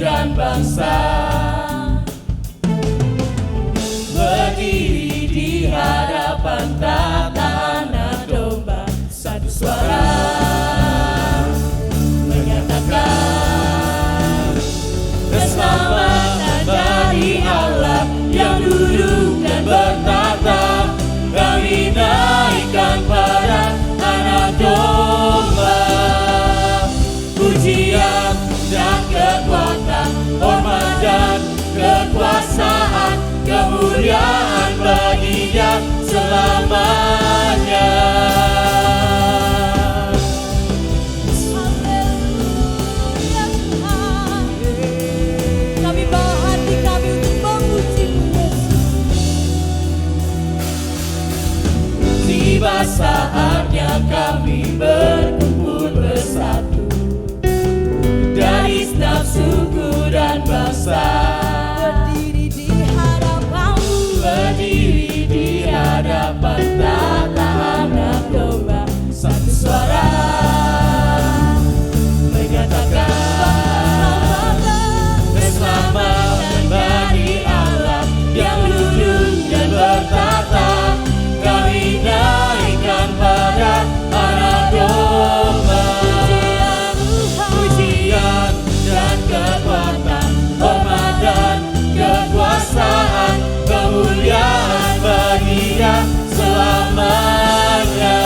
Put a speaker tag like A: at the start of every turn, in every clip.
A: dan bangsa berdiri di hadapan tahta Anak Domba, satu suara menyatakan keselamatan dari Allah yang duduk dan bertata. Kami naikkan pada Anak Domba, pujian dan kekuatan, hormat dan kekuasaan, kemuliaan bagi Dia selamanya.
B: Haleluya Tuhan. Kami bawa hati kami untuk memuji-Mu Yesus.
A: Tiba saatnya kami berkumpul bersatu dari setiap suku dan bangsa,
B: Berdiri di hadapan-Mu,
A: berdiri di hadapan tahta Anak Domba, satu suara menyatakan keselamatan bagi Allah yang duduk dan bertata. Kami naikkan pada Anak Domba, pujian dan kekuatan, hormat dan kekuasaan, kemuliaan bagi Dia selamanya.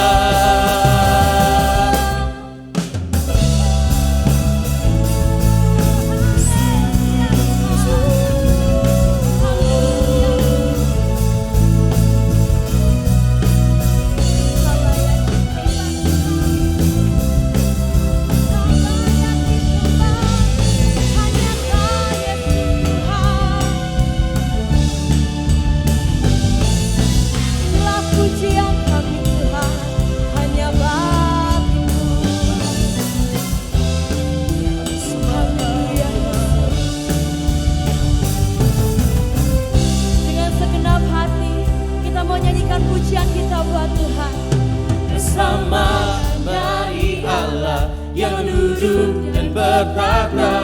B: Dengan segenap hati kita mau nyanyikan pujian kita buat Tuhan.
A: Keselamatan dari Allah yang duduk dan bertata.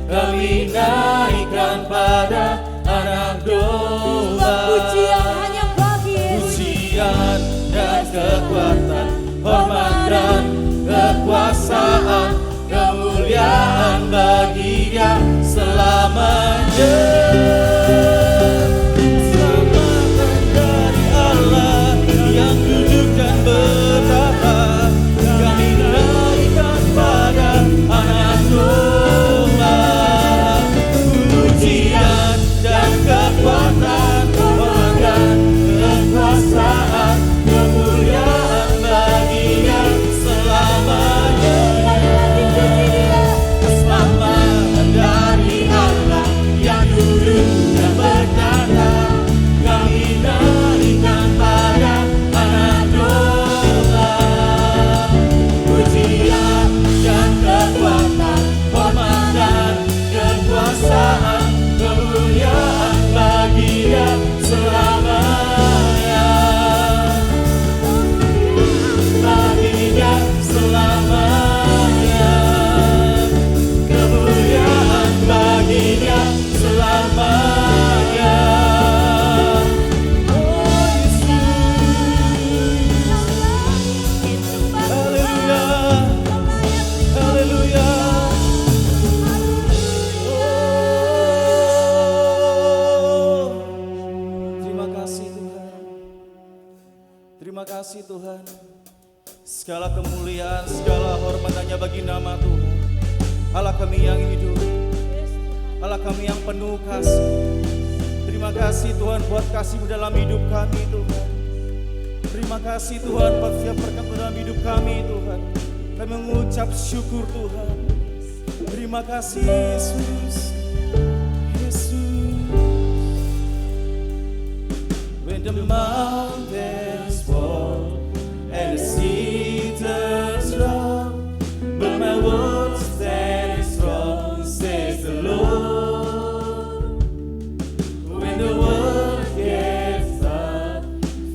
A: Kami naikkan pada Anak Domba,
B: Pujian hanya bagi Yesus.
A: pujian dan kekuatan, hormat dan kekuasaan, kemuliaan bagi Dia selamanya. Keselamatan dari Allah yang duduk dan bertata. Kami naikkan pada Anak Domba, pujian dan kekuatan, hormat dan kekuasaan, kemuliaan bagi Dia selamanya. Keselamatan dari Allah yang duduk dan bertata. Kami naikkan pada Anak Domba, pujian dan kekuatan, hormat dan kekuasaan, kemuliaan bagi Dia selamanya. Bagi Dia selamanya, kemuliaan bagi Dia selamanya. Oh Yesus, haleluya, haleluya. Oh, terima kasih Tuhan, terima kasih Tuhan. Segala kemuliaan, segala hormat hanya bagi nama Tuhan. Allah kami yang hidup, Allah kami yang penuh kasih. Terima kasih Tuhan buat kasih-Mu dalam hidup kami Tuhan. Terima kasih Tuhan buat setiap berkat dalam hidup kami Tuhan. Kami mengucap syukur Tuhan. Terima kasih Yesus, Yesus. When the mountains fall and the sea turns round, but my words stand strong, says the Lord. When the world gets up,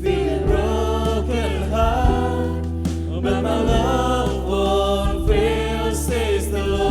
A: feeling broken heart, but my love won't fail, says the Lord.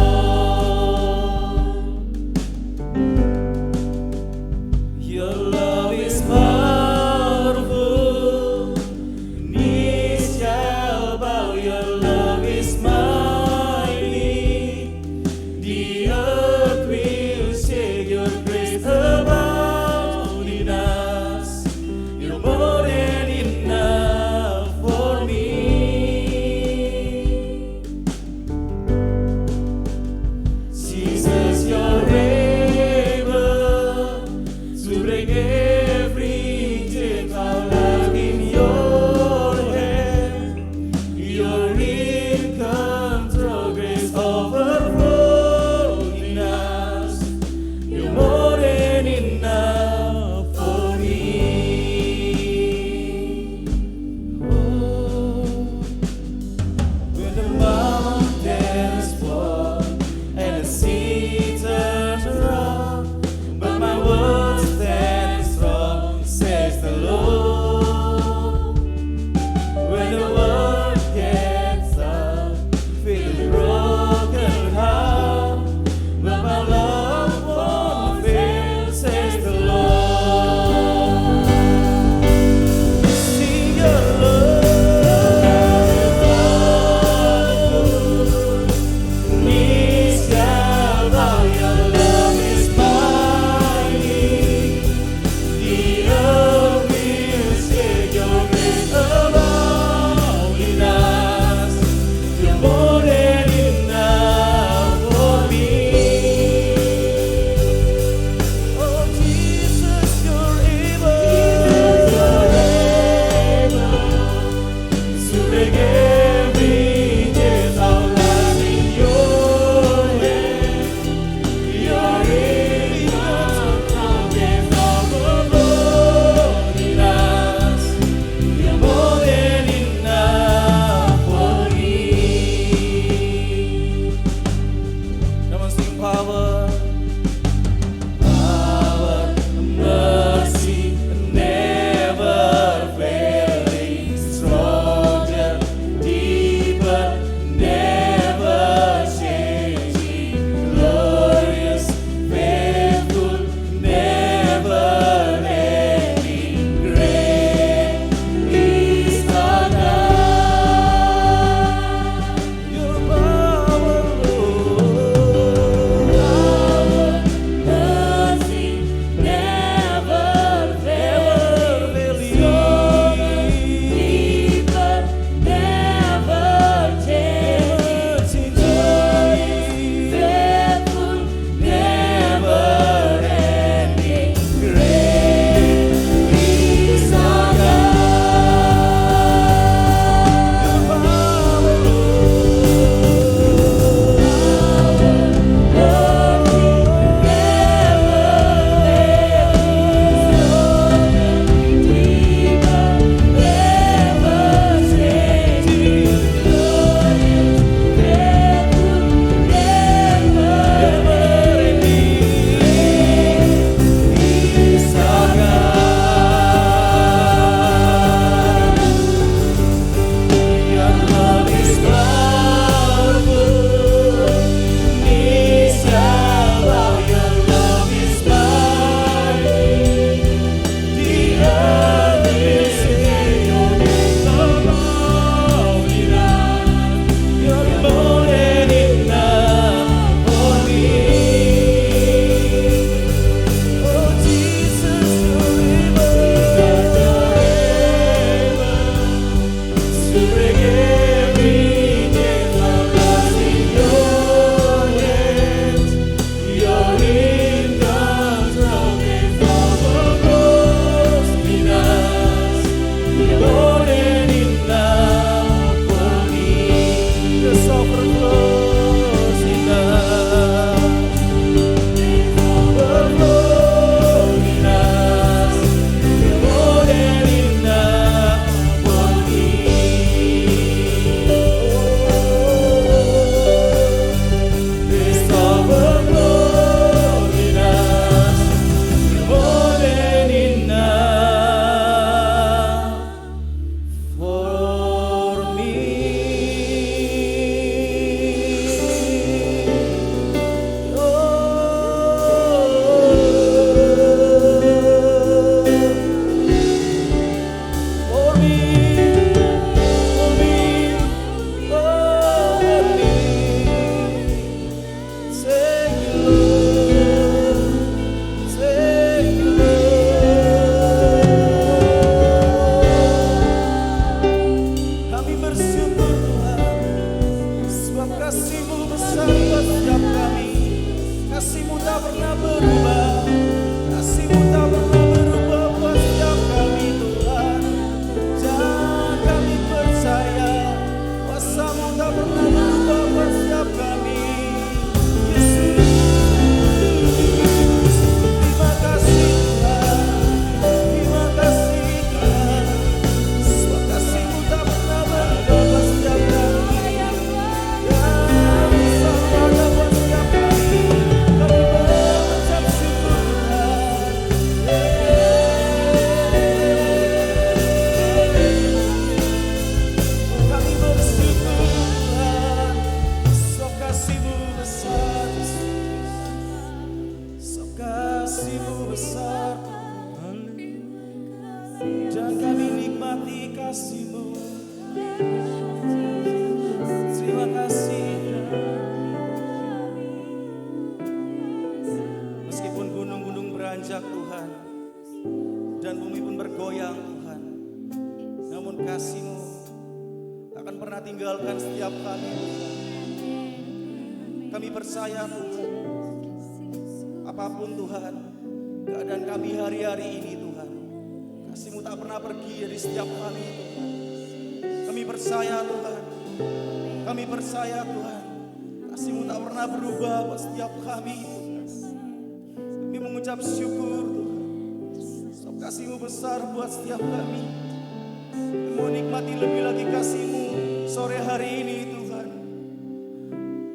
A: pernah berubah, kasih-Mu tak pernah berubah buat setiap kami Tuhan. Dan kami percaya kuasa-Mu tak pernah berubah buat setiap kami. Yesus, terima kasih Tuhan, terima kasih Tuhan. Sebab kasih-Mu tak pernah berubah buat setiap kami. Dan selalu ada buat setiap kami. Kami mengucap syukur Tuhan. Kami bersyukur Tuhan. Sok kasih-Mu besar, sok kasih-Mu besar, dan kami nikmati kasih-Mu. Terima kasih. Meskipun gunung-gunung beranjak Tuhan, dan bumi pun bergoyang Tuhan, namun kasih-Mu takkan pernah tinggalkan setiap kami Tuhan. Kami percaya Tuhan, apapun Tuhan keadaan kami hari-hari ini Tuhan, kasih-Mu tak pernah pergi dari setiap kami Tuhan. Kami percaya Tuhan, kami percaya Tuhan, kasih-Mu tak pernah berubah buat setiap kami Tuhan. Kami mengucap syukur Tuhan, sebab kasih-Mu besar buat setiap kami. Kami mau nikmati lebih lagi kasih-Mu sore hari ini Tuhan.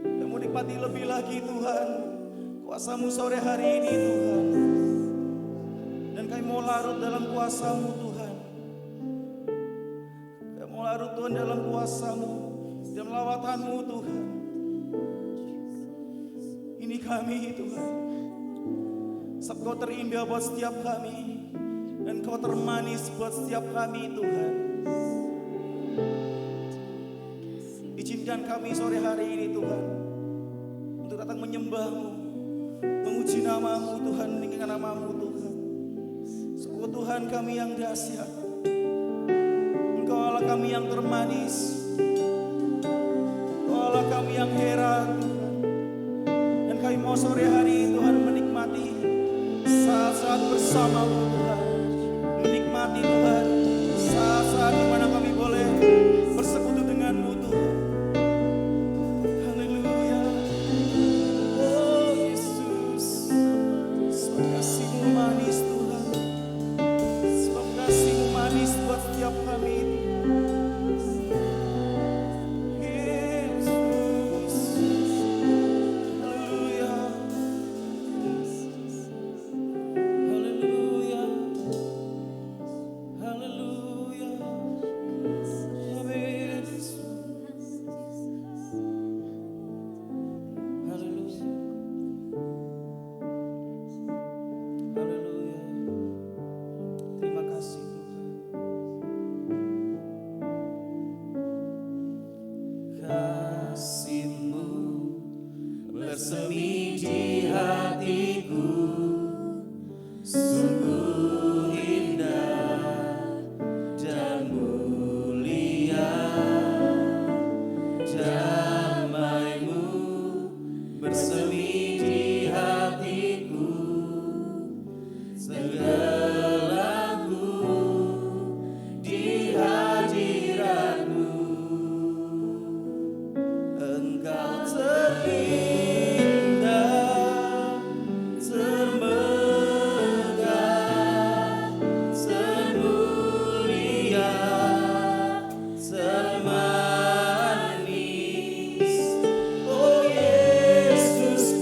A: Kami mau nikmati lebih lagi Tuhan kuasa-Mu sore hari ini Tuhan. Dan kami mau larut dalam kuasa-Mu Tuhan. Kami mau larut Tuhan dalam kuasa-Mu, dalam lawatan-Mu Tuhan. Ini kami Tuhan, sebab Kau terindah buat setiap kami, dan Kau termanis buat setiap kami Tuhan. Izinkan kami sore hari ini Tuhan untuk datang menyembah-Mu, memuji nama-Mu Tuhan, meninggikan nama-Mu Tuhan. Sungguh Tuhan kami yang dahsyat, Engkau Allah kami yang termanis, Engkau Allah kami yang heran Tuhan. Dan kami mau sore hari Tuhan menikmati saat-saat bersama-Mu Tuhan, menikmati Tuhan saat-saat di mana kami boleh bersekutu dengan-Mu Tuhan. Haleluya. Oh Yesus, sebab kasih-Mu manis Tuhan, sebab kasih-Mu manis buat setiap kami Tuhan. Yesus, haleluya, haleluya, haleluya. Amin. Haleluya, haleluya. Terima kasih Tuhan. Kasih-Mu bersemi di hatiku, sungguh indah dan mulia. Damai-Mu bersemi di hatiku, segalaku di hadirat-Mu. Engkau terindah, termegah, termulia, termanis. Oh Yesus,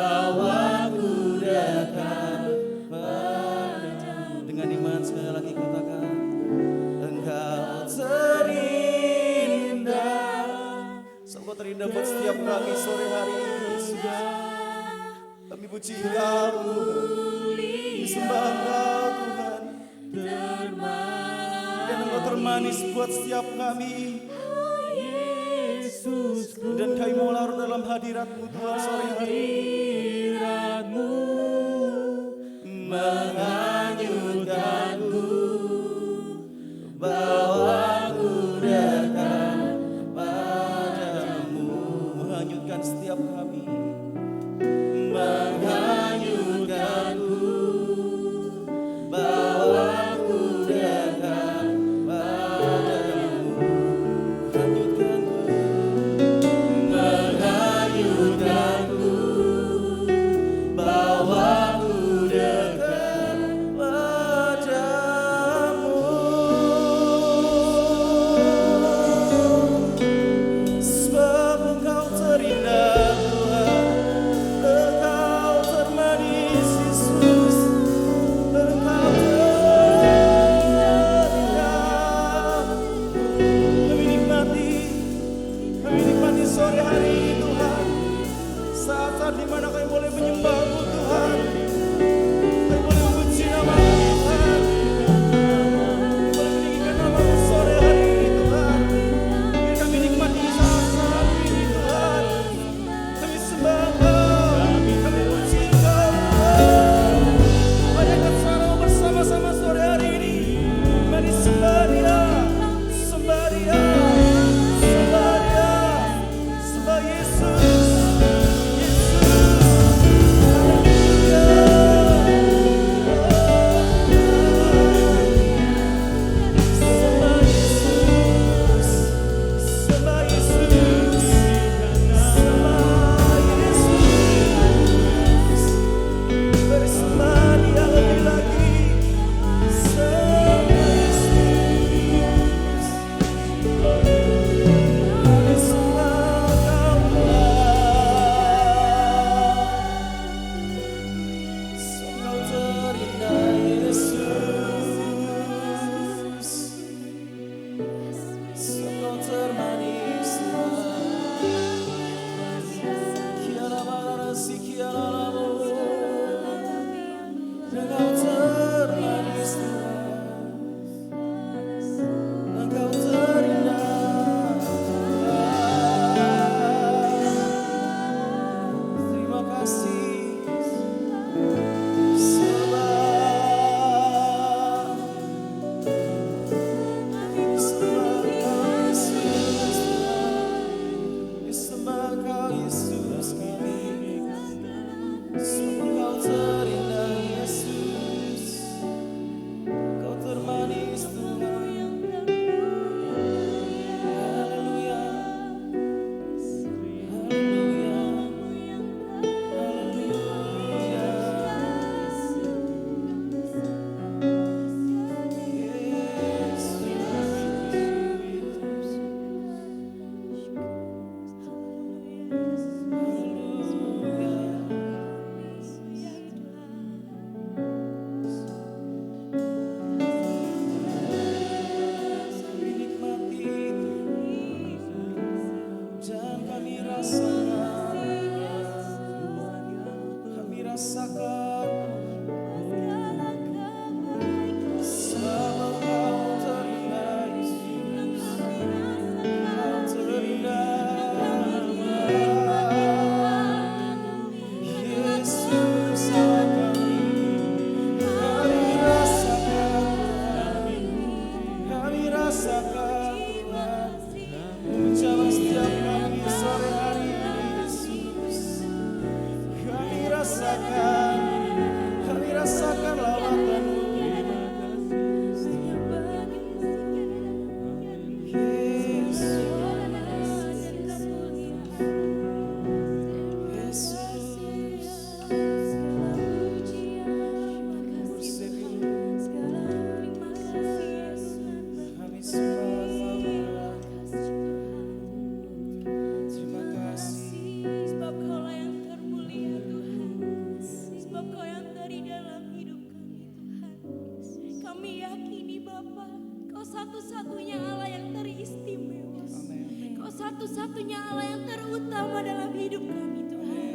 A: bawaku dekat padamu. Dengan iman sekali lagi katakan, Engkau terindah. Engkau terindah buat setiap kami sore hari ini, Yesus. Kami puji Engkau, disembah Engkau Tuhan, dan Engkau termanis buat setiap kami. Dan kami mau larut dalam hadirat-Mu Tuhan sore hari ini. Menghanyutkanku, bawaku dekat padamu. Menghanyutkan setiap kami. Menghanyutkanku, bawaku dekat padamu. Menghanyutkanku, bawaku dekat padamu. Sebab Engkau terindah Tuhan, Engkau termanis Yesus, Engkau terindah. Kami nikmati sore hari ini Tuhan, saat-saat dimana kami boleh menyembah-Mu Tuhan, kami boleh memuji nama-Mu Tuhan, kami boleh meninggikan nama-Mu sore hari ini Tuhan. Biar kami nikmati saat-saat ini Tuhan, kami sembah Engkau, kami puji Engkau Tuhan. Banyak suara bersama-sama sore hari ini, mari sembah Dia, sembah Dia, sembah Dia, sembah Yesus, Yesus, haleluya. Sembah Yesus, sembah Yesus, sembah Yesus. Bersembah Dia lebih lagi, sembah Yesus. Bersembah Kau Tuhan, Engkau terindah Yesus, Engkau termanis Tuhan. Kiara barasi kiara lamu, Engkau termanis Tuhan, Engkau terindah Tuhan. Terima kasih. Disembah Kau Yesus kami, Engkau terindah Yesus, Kau termanis Tuhan. Haleluya, haleluya, haleluya. Kami nikmati dan kami rasakan sebab Engkau terindah Yesus, Engkau terindah Yesus kami rasakan Tuhan, menjamah setiap kami sore hari ini Yesus. Kami rasakan lawatan-Mu.
B: Sebab Kaulah yang termulia Tuhan. satu-satunya Allah yang teristimewa. Kau satu-satunya Allah yang terutama dalam hidup kami Tuhan.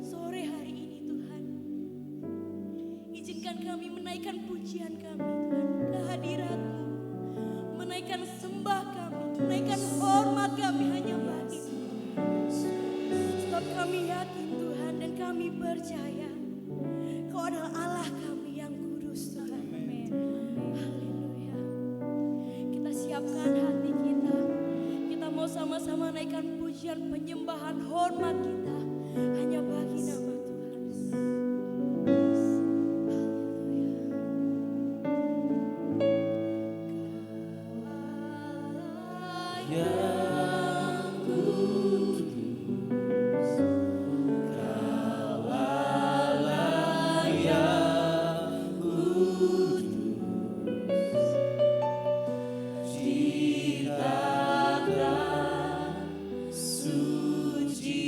B: Sore hari ini Tuhan, izinkan kami menaikkan pujian kami Tuhan, kehadirat-Mu, menaikkan sembah kami, menaikkan hormat kami hanya bagi Sebab kami yakin Tuhan dan kami percaya Kau adalah Allah kami yang kudus Tuhan. Haleluya. Kita siapkan hati kita. Kita mau sama-sama naikkan pujian, penyembahan, hormat kita hanya bagi nama Tuhan. Haleluya.
A: Suci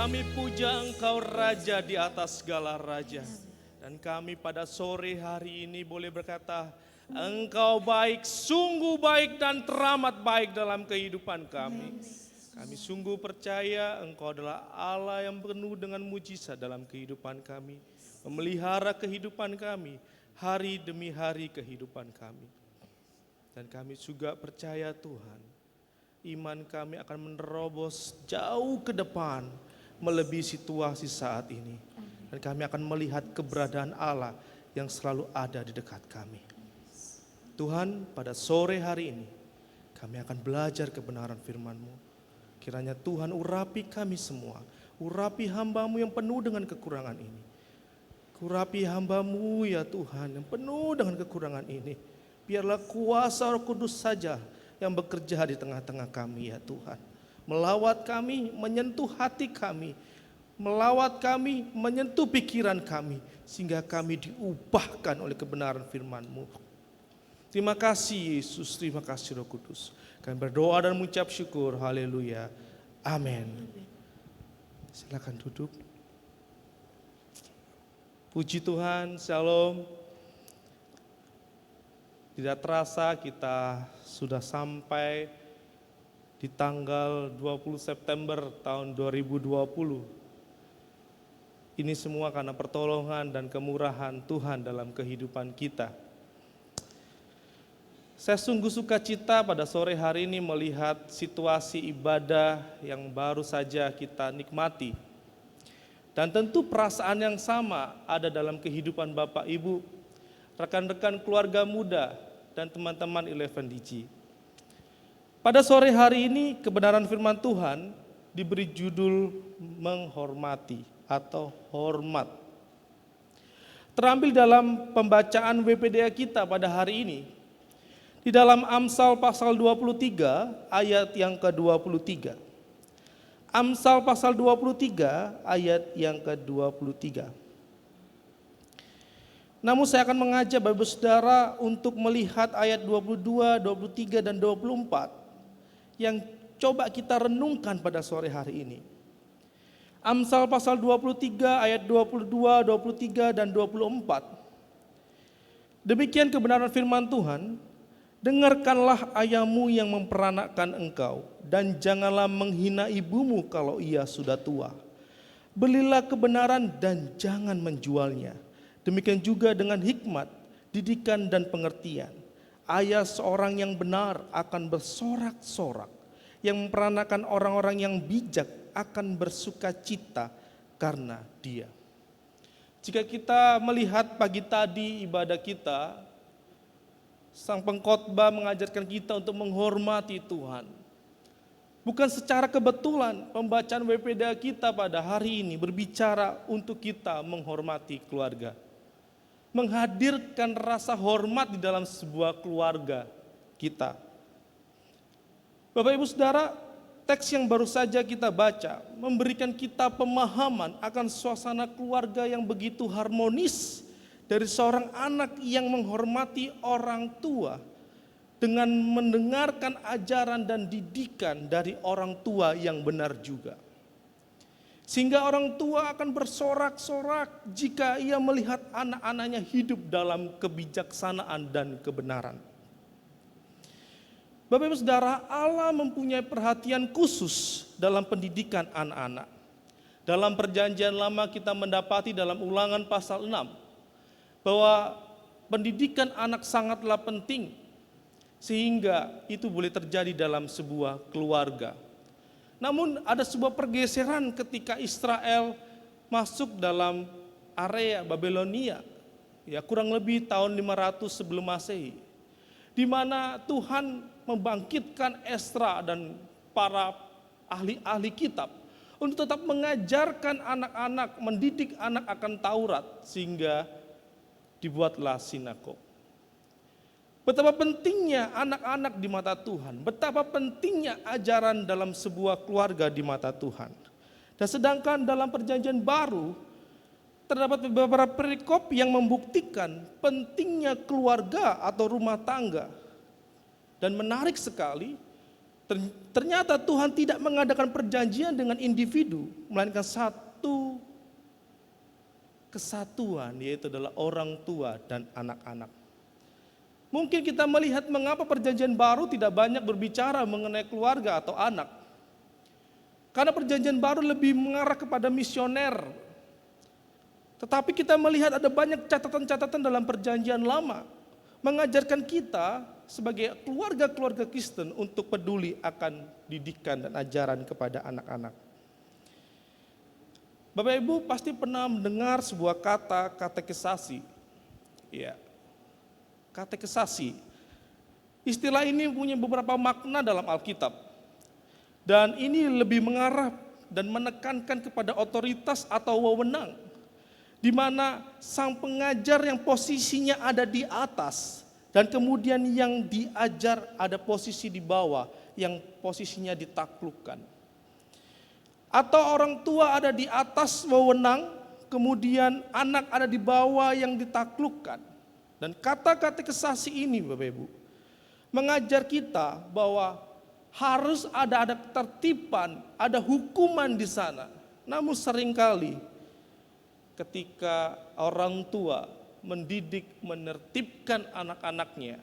A: Kami puja Engkau Raja di atas segala raja. Dan kami pada sore hari ini boleh berkata, Engkau baik, sungguh baik dan teramat baik dalam kehidupan kami. Kami sungguh percaya Engkau adalah Allah yang penuh dengan mujizat dalam kehidupan kami. Memelihara kehidupan kami, hari demi hari kehidupan kami. Dan kami juga percaya Tuhan, iman kami akan menerobos jauh ke depan, melebihi situasi saat ini. Dan kami akan melihat keberadaan Allah yang selalu ada di dekat kami. Tuhan, pada sore hari ini, kami akan belajar kebenaran firman-Mu. Kiranya Tuhan urapi kami semua, urapi hamba-Mu yang penuh dengan kekurangan ini. Urapi hamba-Mu ya Tuhan yang penuh dengan kekurangan ini. Biarlah kuasa Roh Kudus saja yang bekerja di tengah-tengah kami ya Tuhan. Melawat kami, menyentuh hati kami. Melawat kami, menyentuh pikiran kami. Sehingga kami diubahkan oleh kebenaran firman-Mu. Terima kasih Yesus, terima kasih Roh Kudus. Kami berdoa dan mengucap syukur, haleluya, amin. Silakan duduk. Puji Tuhan, shalom. Tidak terasa kita sudah sampai di tanggal 20 September tahun 2020. Ini semua karena pertolongan dan kemurahan Tuhan dalam kehidupan kita. Saya sungguh sukacita pada sore hari ini melihat situasi ibadah yang baru saja kita nikmati. Dan tentu perasaan yang sama ada dalam kehidupan Bapak Ibu, rekan-rekan keluarga muda, dan teman-teman 11DG. Pada sore hari ini kebenaran firman Tuhan diberi judul menghormati atau hormat. Terambil dalam pembacaan WPDA kita pada hari ini, di dalam Amsal pasal 23 ayat yang ke-23. Amsal pasal 23 ayat yang ke-23. Namun saya akan mengajak Bapak Ibu Saudara untuk melihat ayat 22, 23 dan 24 yang coba kita renungkan pada sore hari ini. Amsal pasal 23 ayat 22, 23 dan 24. Demikian kebenaran firman Tuhan. Dengarkanlah ayahmu yang memperanakkan engkau, dan janganlah menghina ibumu kalau ia sudah tua. Belilah kebenaran dan jangan menjualnya. Demikian juga dengan hikmat, didikan dan pengertian. Ayah seorang yang benar akan bersorak-sorak. Yang memperanakkan orang-orang yang bijak akan bersuka cita karena dia. Jika kita melihat pagi tadi ibadah kita, sang pengkhotbah mengajarkan kita untuk menghormati Tuhan. Bukan secara kebetulan pembacaan WPDA kita pada hari ini berbicara untuk kita menghormati keluarga. Menghadirkan rasa hormat di dalam sebuah keluarga kita. Bapak Ibu Saudara, teks yang baru saja kita baca memberikan kita pemahaman akan suasana keluarga yang begitu harmonis dari seorang anak yang menghormati orang tua dengan mendengarkan ajaran dan didikan dari orang tua yang benar juga. Sehingga orang tua akan bersorak-sorak jika ia melihat anak-anaknya hidup dalam kebijaksanaan dan kebenaran. Bapak Ibu Saudara, Allah mempunyai perhatian khusus dalam pendidikan anak-anak. Dalam perjanjian lama kita mendapati dalam Ulangan pasal 6, bahwa pendidikan anak sangatlah penting sehingga itu boleh terjadi dalam sebuah keluarga. Namun ada sebuah pergeseran ketika Israel masuk dalam area Babilonia, ya kurang lebih tahun 500 sebelum Masehi, di mana Tuhan membangkitkan Esra dan para ahli-ahli kitab untuk tetap mengajarkan anak-anak, mendidik anak akan Taurat sehingga dibuatlah sinagog. Betapa pentingnya anak-anak di mata Tuhan, betapa pentingnya ajaran dalam sebuah keluarga di mata Tuhan. Dan sedangkan dalam perjanjian baru, terdapat beberapa perikop yang membuktikan pentingnya keluarga atau rumah tangga. Dan menarik sekali,
C: Ternyata Tuhan tidak mengadakan perjanjian dengan individu, melainkan satu kesatuan, yaitu adalah orang tua dan anak-anak. Mungkin kita melihat mengapa perjanjian baru tidak banyak berbicara mengenai keluarga atau anak. Karena perjanjian baru lebih mengarah kepada misioner. Tetapi kita melihat ada banyak catatan-catatan dalam perjanjian lama mengajarkan kita sebagai keluarga-keluarga Kristen untuk peduli akan didikan dan ajaran kepada anak-anak. Bapak Ibu pasti pernah mendengar sebuah kata katekisasi. Ya, katekisasi. Istilah ini punya beberapa makna dalam Alkitab. Dan ini lebih mengarah dan menekankan kepada otoritas atau wewenang, di mana sang pengajar yang posisinya ada di atas dan kemudian yang diajar ada posisi di bawah yang posisinya ditaklukkan. Atau orang tua ada di atas wewenang, kemudian anak ada di bawah yang ditaklukkan. Dan kata-kata katekisasi ini Bapak Ibu mengajar kita bahwa harus ada ketertiban, ada hukuman di sana. Namun seringkali ketika orang tua mendidik, menertibkan anak-anaknya,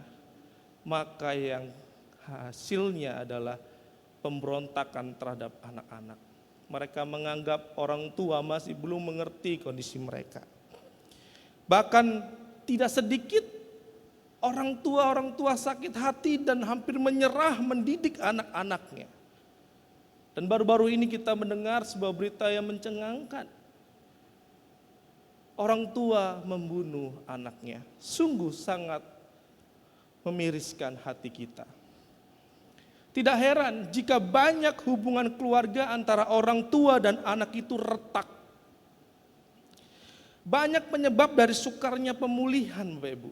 C: maka yang hasilnya adalah pemberontakan terhadap anak-anak. Mereka menganggap orang tua masih belum mengerti kondisi mereka. Bahkan tidak sedikit orang tua sakit hati dan hampir menyerah mendidik anak-anaknya. Dan baru-baru ini kita mendengar sebuah berita yang mencengangkan. Orang tua membunuh anaknya. Sungguh sangat memiriskan hati kita. Tidak heran jika banyak hubungan keluarga antara orang tua dan anak itu retak. Banyak penyebab dari sukarnya pemulihan Bapak Ibu.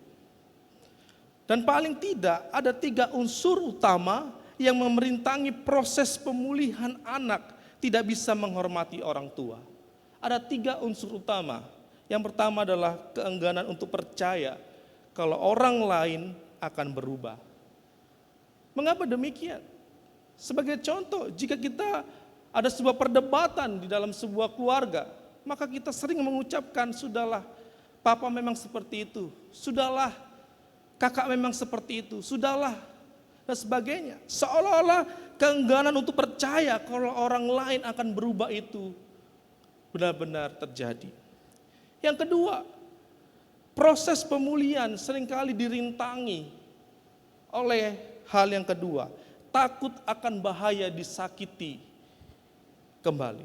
C: Dan paling tidak ada 3 unsur utama yang memerintangi proses pemulihan anak tidak bisa menghormati orang tua. Ada 3 unsur utama. Yang pertama adalah keengganan untuk percaya kalau orang lain akan berubah. Mengapa demikian? Sebagai contoh, jika kita ada sebuah perdebatan di dalam sebuah keluarga, maka kita sering mengucapkan, sudahlah, papa memang seperti itu, sudahlah, kakak memang seperti itu, sudahlah, dan sebagainya. Seolah-olah keengganan untuk percaya kalau orang lain akan berubah itu benar-benar terjadi. Yang kedua, proses pemulihan seringkali dirintangi oleh hal yang kedua, takut akan bahaya disakiti kembali.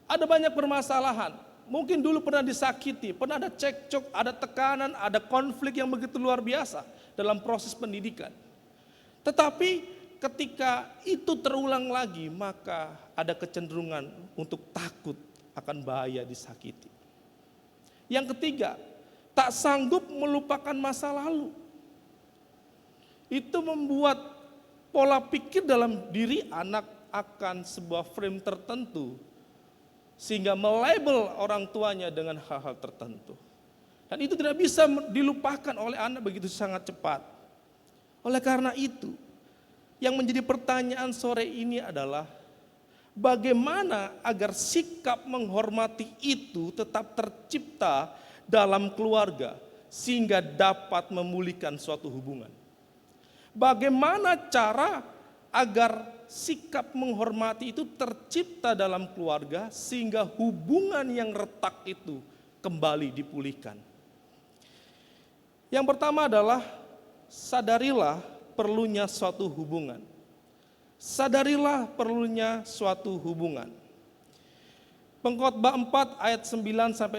C: Ada banyak permasalahan, mungkin dulu pernah disakiti, pernah ada cekcok, ada tekanan, ada konflik yang begitu luar biasa dalam proses pendidikan. Tetapi ketika itu terulang lagi, maka ada kecenderungan untuk takut akan bahaya disakiti. Yang ketiga, tak sanggup melupakan masa lalu. Itu membuat pola pikir dalam diri anak akan sebuah frame tertentu, sehingga melabel orang tuanya dengan hal-hal tertentu. Dan itu tidak bisa dilupakan oleh anak begitu sangat cepat. Oleh karena itu, yang menjadi pertanyaan sore ini adalah, bagaimana agar sikap menghormati itu tetap tercipta dalam keluarga sehingga dapat memulihkan suatu hubungan? Bagaimana cara agar sikap menghormati itu tercipta dalam keluarga sehingga hubungan yang retak itu kembali dipulihkan? Yang pertama adalah sadarilah perlunya suatu hubungan. Sadarilah perlunya suatu hubungan. Pengkhotbah 4 ayat 9-12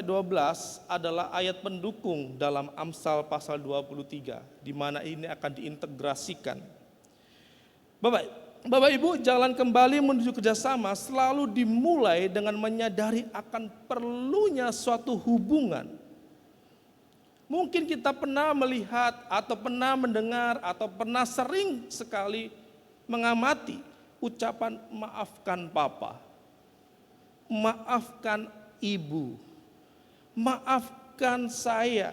C: adalah ayat pendukung dalam Amsal pasal 23, di mana ini akan diintegrasikan. Bapak Ibu, jalan kembali menuju kerjasama selalu dimulai dengan menyadari akan perlunya suatu hubungan. Mungkin kita pernah melihat atau pernah mendengar atau pernah sering sekali mengamati ucapan maafkan papa, maafkan ibu, maafkan saya.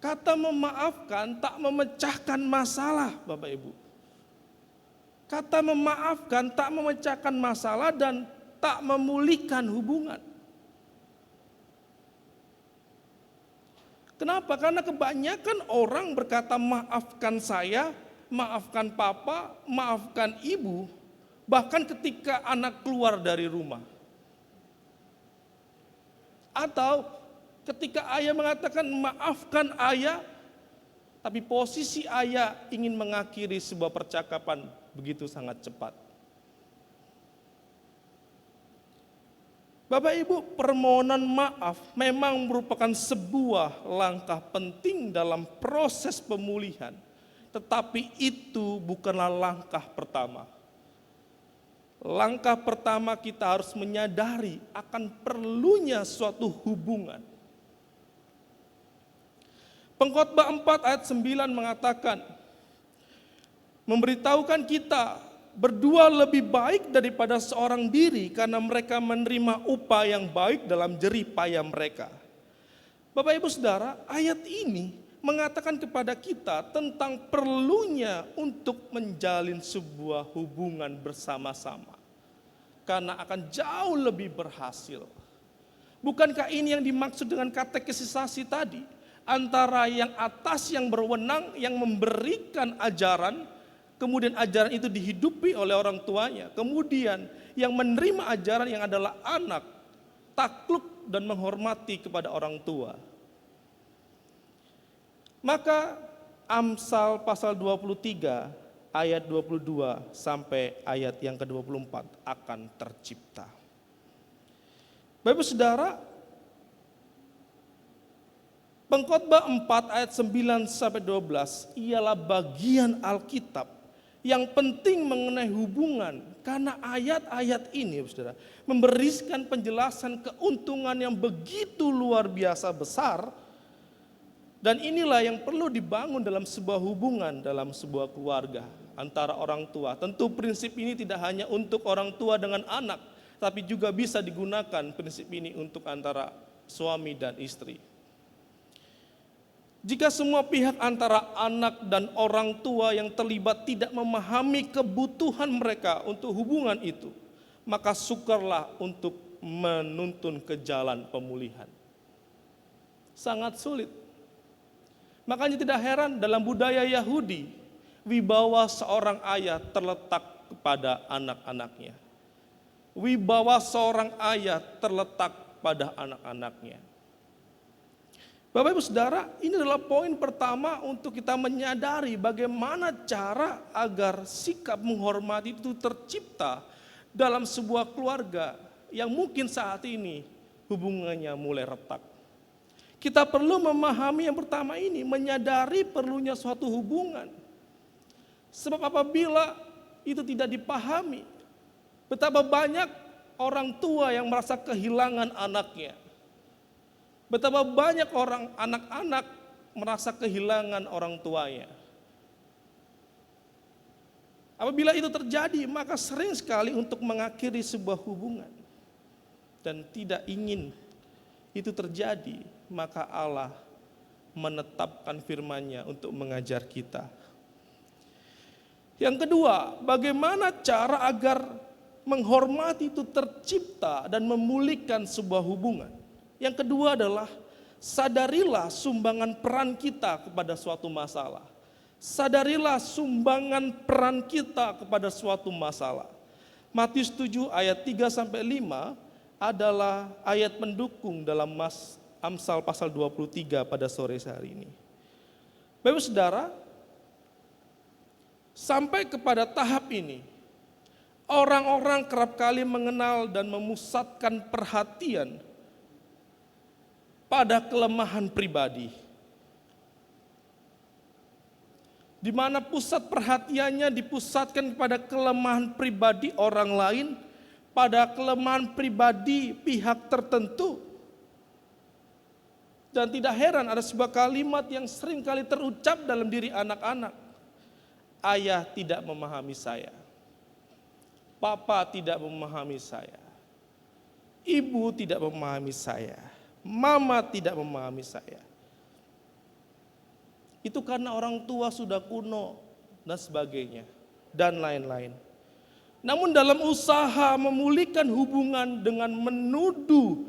C: Kata memaafkan tak memecahkan masalah Bapak Ibu. Kata memaafkan tak memecahkan masalah dan tak memulihkan hubungan. Kenapa? Karena kebanyakan orang berkata maafkan saya, maafkan papa, maafkan ibu, bahkan ketika anak keluar dari rumah. Atau ketika ayah mengatakan maafkan ayah, tapi posisi ayah ingin mengakhiri sebuah percakapan begitu sangat cepat. Bapak Ibu, permohonan maaf memang merupakan sebuah langkah penting dalam proses pemulihan. Tetapi itu bukanlah langkah pertama. Langkah pertama kita harus menyadari akan perlunya suatu hubungan. Pengkhotbah 4 ayat 9 mengatakan, memberitahukan kita berdua lebih baik daripada seorang diri karena mereka menerima upah yang baik dalam jerih payah mereka. Bapak Ibu Saudara, ayat ini mengatakan kepada kita tentang perlunya untuk menjalin sebuah hubungan bersama-sama. Karena akan jauh lebih berhasil. Bukankah ini yang dimaksud dengan katekisasi tadi? Antara yang atas yang berwenang, yang memberikan ajaran, kemudian ajaran itu dihidupi oleh orang tuanya. Kemudian yang menerima ajaran yang adalah anak, takluk dan menghormati kepada orang tua. Maka Amsal pasal 23 ayat 22 sampai ayat yang ke-24 akan tercipta. Bapak Saudara, Pengkhotbah 4 ayat 9 sampai 12 ialah bagian Alkitab yang penting mengenai hubungan, karena ayat-ayat ini Saudara memberikan penjelasan keuntungan yang begitu luar biasa besar, dan inilah yang perlu dibangun dalam sebuah hubungan, dalam sebuah keluarga antara orang tua. Tentu prinsip ini tidak hanya untuk orang tua dengan anak, tapi juga bisa digunakan prinsip ini untuk antara suami dan istri. Jika semua pihak antara anak dan orang tua yang terlibat tidak memahami kebutuhan mereka untuk hubungan itu, maka sukarlah untuk menuntun ke jalan pemulihan. Sangat sulit. Makanya tidak heran dalam budaya Yahudi, wibawa seorang ayah terletak kepada anak-anaknya. Wibawa seorang ayah terletak pada anak-anaknya. Bapak Ibu Saudara, ini adalah poin pertama untuk kita menyadari bagaimana cara agar sikap menghormati itu tercipta dalam sebuah keluarga yang mungkin saat ini hubungannya mulai retak. Kita perlu memahami yang pertama ini, menyadari perlunya suatu hubungan. Sebab apabila itu tidak dipahami, betapa banyak orang tua yang merasa kehilangan anaknya. Betapa banyak orang anak-anak merasa kehilangan orang tuanya. Apabila itu terjadi, maka sering sekali untuk mengakhiri sebuah hubungan. Dan tidak ingin itu terjadi, maka Allah menetapkan firman-Nya untuk mengajar kita. Yang kedua, bagaimana cara agar menghormati itu tercipta dan memulihkan sebuah hubungan. Yang kedua adalah sadarilah sumbangan peran kita kepada suatu masalah. Sadarilah sumbangan peran kita kepada suatu masalah. Matius 7 ayat 3 sampai 5 adalah ayat pendukung dalam Amsal pasal 23 pada sore hari ini. Bapak Saudara, sampai kepada tahap ini, orang-orang kerap kali mengenal dan memusatkan perhatian pada kelemahan pribadi. Di mana pusat perhatiannya dipusatkan kepada kelemahan pribadi orang lain, pada kelemahan pribadi pihak tertentu. Dan tidak heran ada sebuah kalimat yang sering kali terucap dalam diri anak-anak. Ayah tidak memahami saya. Papa tidak memahami saya. Ibu tidak memahami saya. Mama tidak memahami saya. Itu karena orang tua sudah kuno dan sebagainya. dan lain-lain. Namun dalam usaha memulihkan hubungan dengan menuduh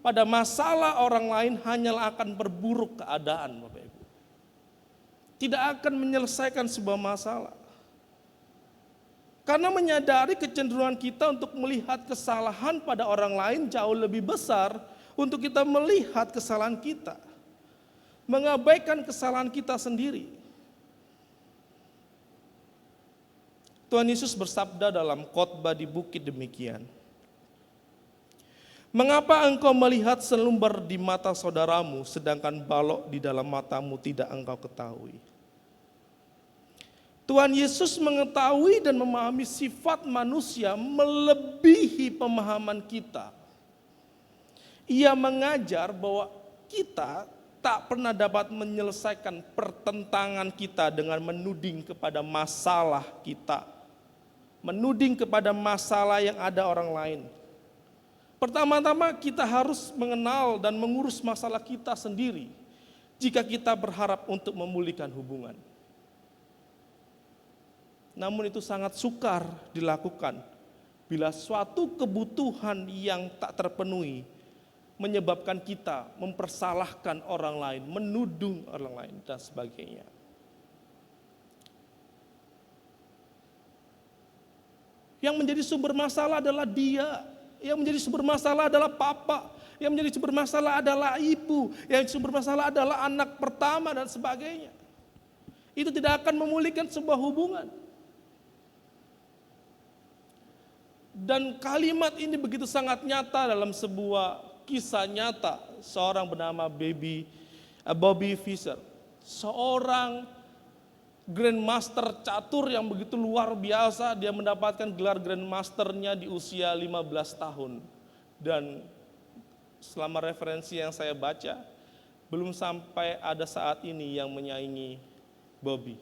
C: pada masalah orang lain hanyalah akan perburuk keadaan, Bapak Ibu. Tidak akan menyelesaikan sebuah masalah. Karena menyadari kecenderungan kita untuk melihat kesalahan pada orang lain jauh lebih besar untuk kita melihat kesalahan kita. Mengabaikan kesalahan kita sendiri. Tuhan Yesus bersabda dalam khotbah di bukit demikian. Mengapa engkau melihat selumbar di mata saudaramu sedangkan balok di dalam matamu tidak engkau ketahui? Tuhan Yesus mengetahui dan memahami sifat manusia melebihi pemahaman kita. Ia mengajar bahwa kita tak pernah dapat menyelesaikan pertentangan kita dengan menuding kepada masalah kita. Menuding kepada masalah yang ada orang lain. Pertama-tama kita harus mengenal dan mengurus masalah kita sendiri jika kita berharap untuk memulihkan hubungan. Namun itu sangat sukar dilakukan bila suatu kebutuhan yang tak terpenuhi menyebabkan kita mempersalahkan orang lain, menuduh orang lain dan sebagainya. Yang menjadi sumber masalah adalah dia, yang menjadi sumber masalah adalah papa, yang menjadi sumber masalah adalah ibu, yang sumber masalah adalah anak pertama dan sebagainya. Itu tidak akan memulihkan sebuah hubungan. Dan kalimat ini begitu sangat nyata dalam sebuah kisah nyata seorang bernama Bobby Fischer, seorang grandmaster catur yang begitu luar biasa. Dia mendapatkan gelar grandmasternya di usia 15 tahun. Dan selama referensi yang saya baca, belum sampai ada saat ini yang menyaingi Bobby.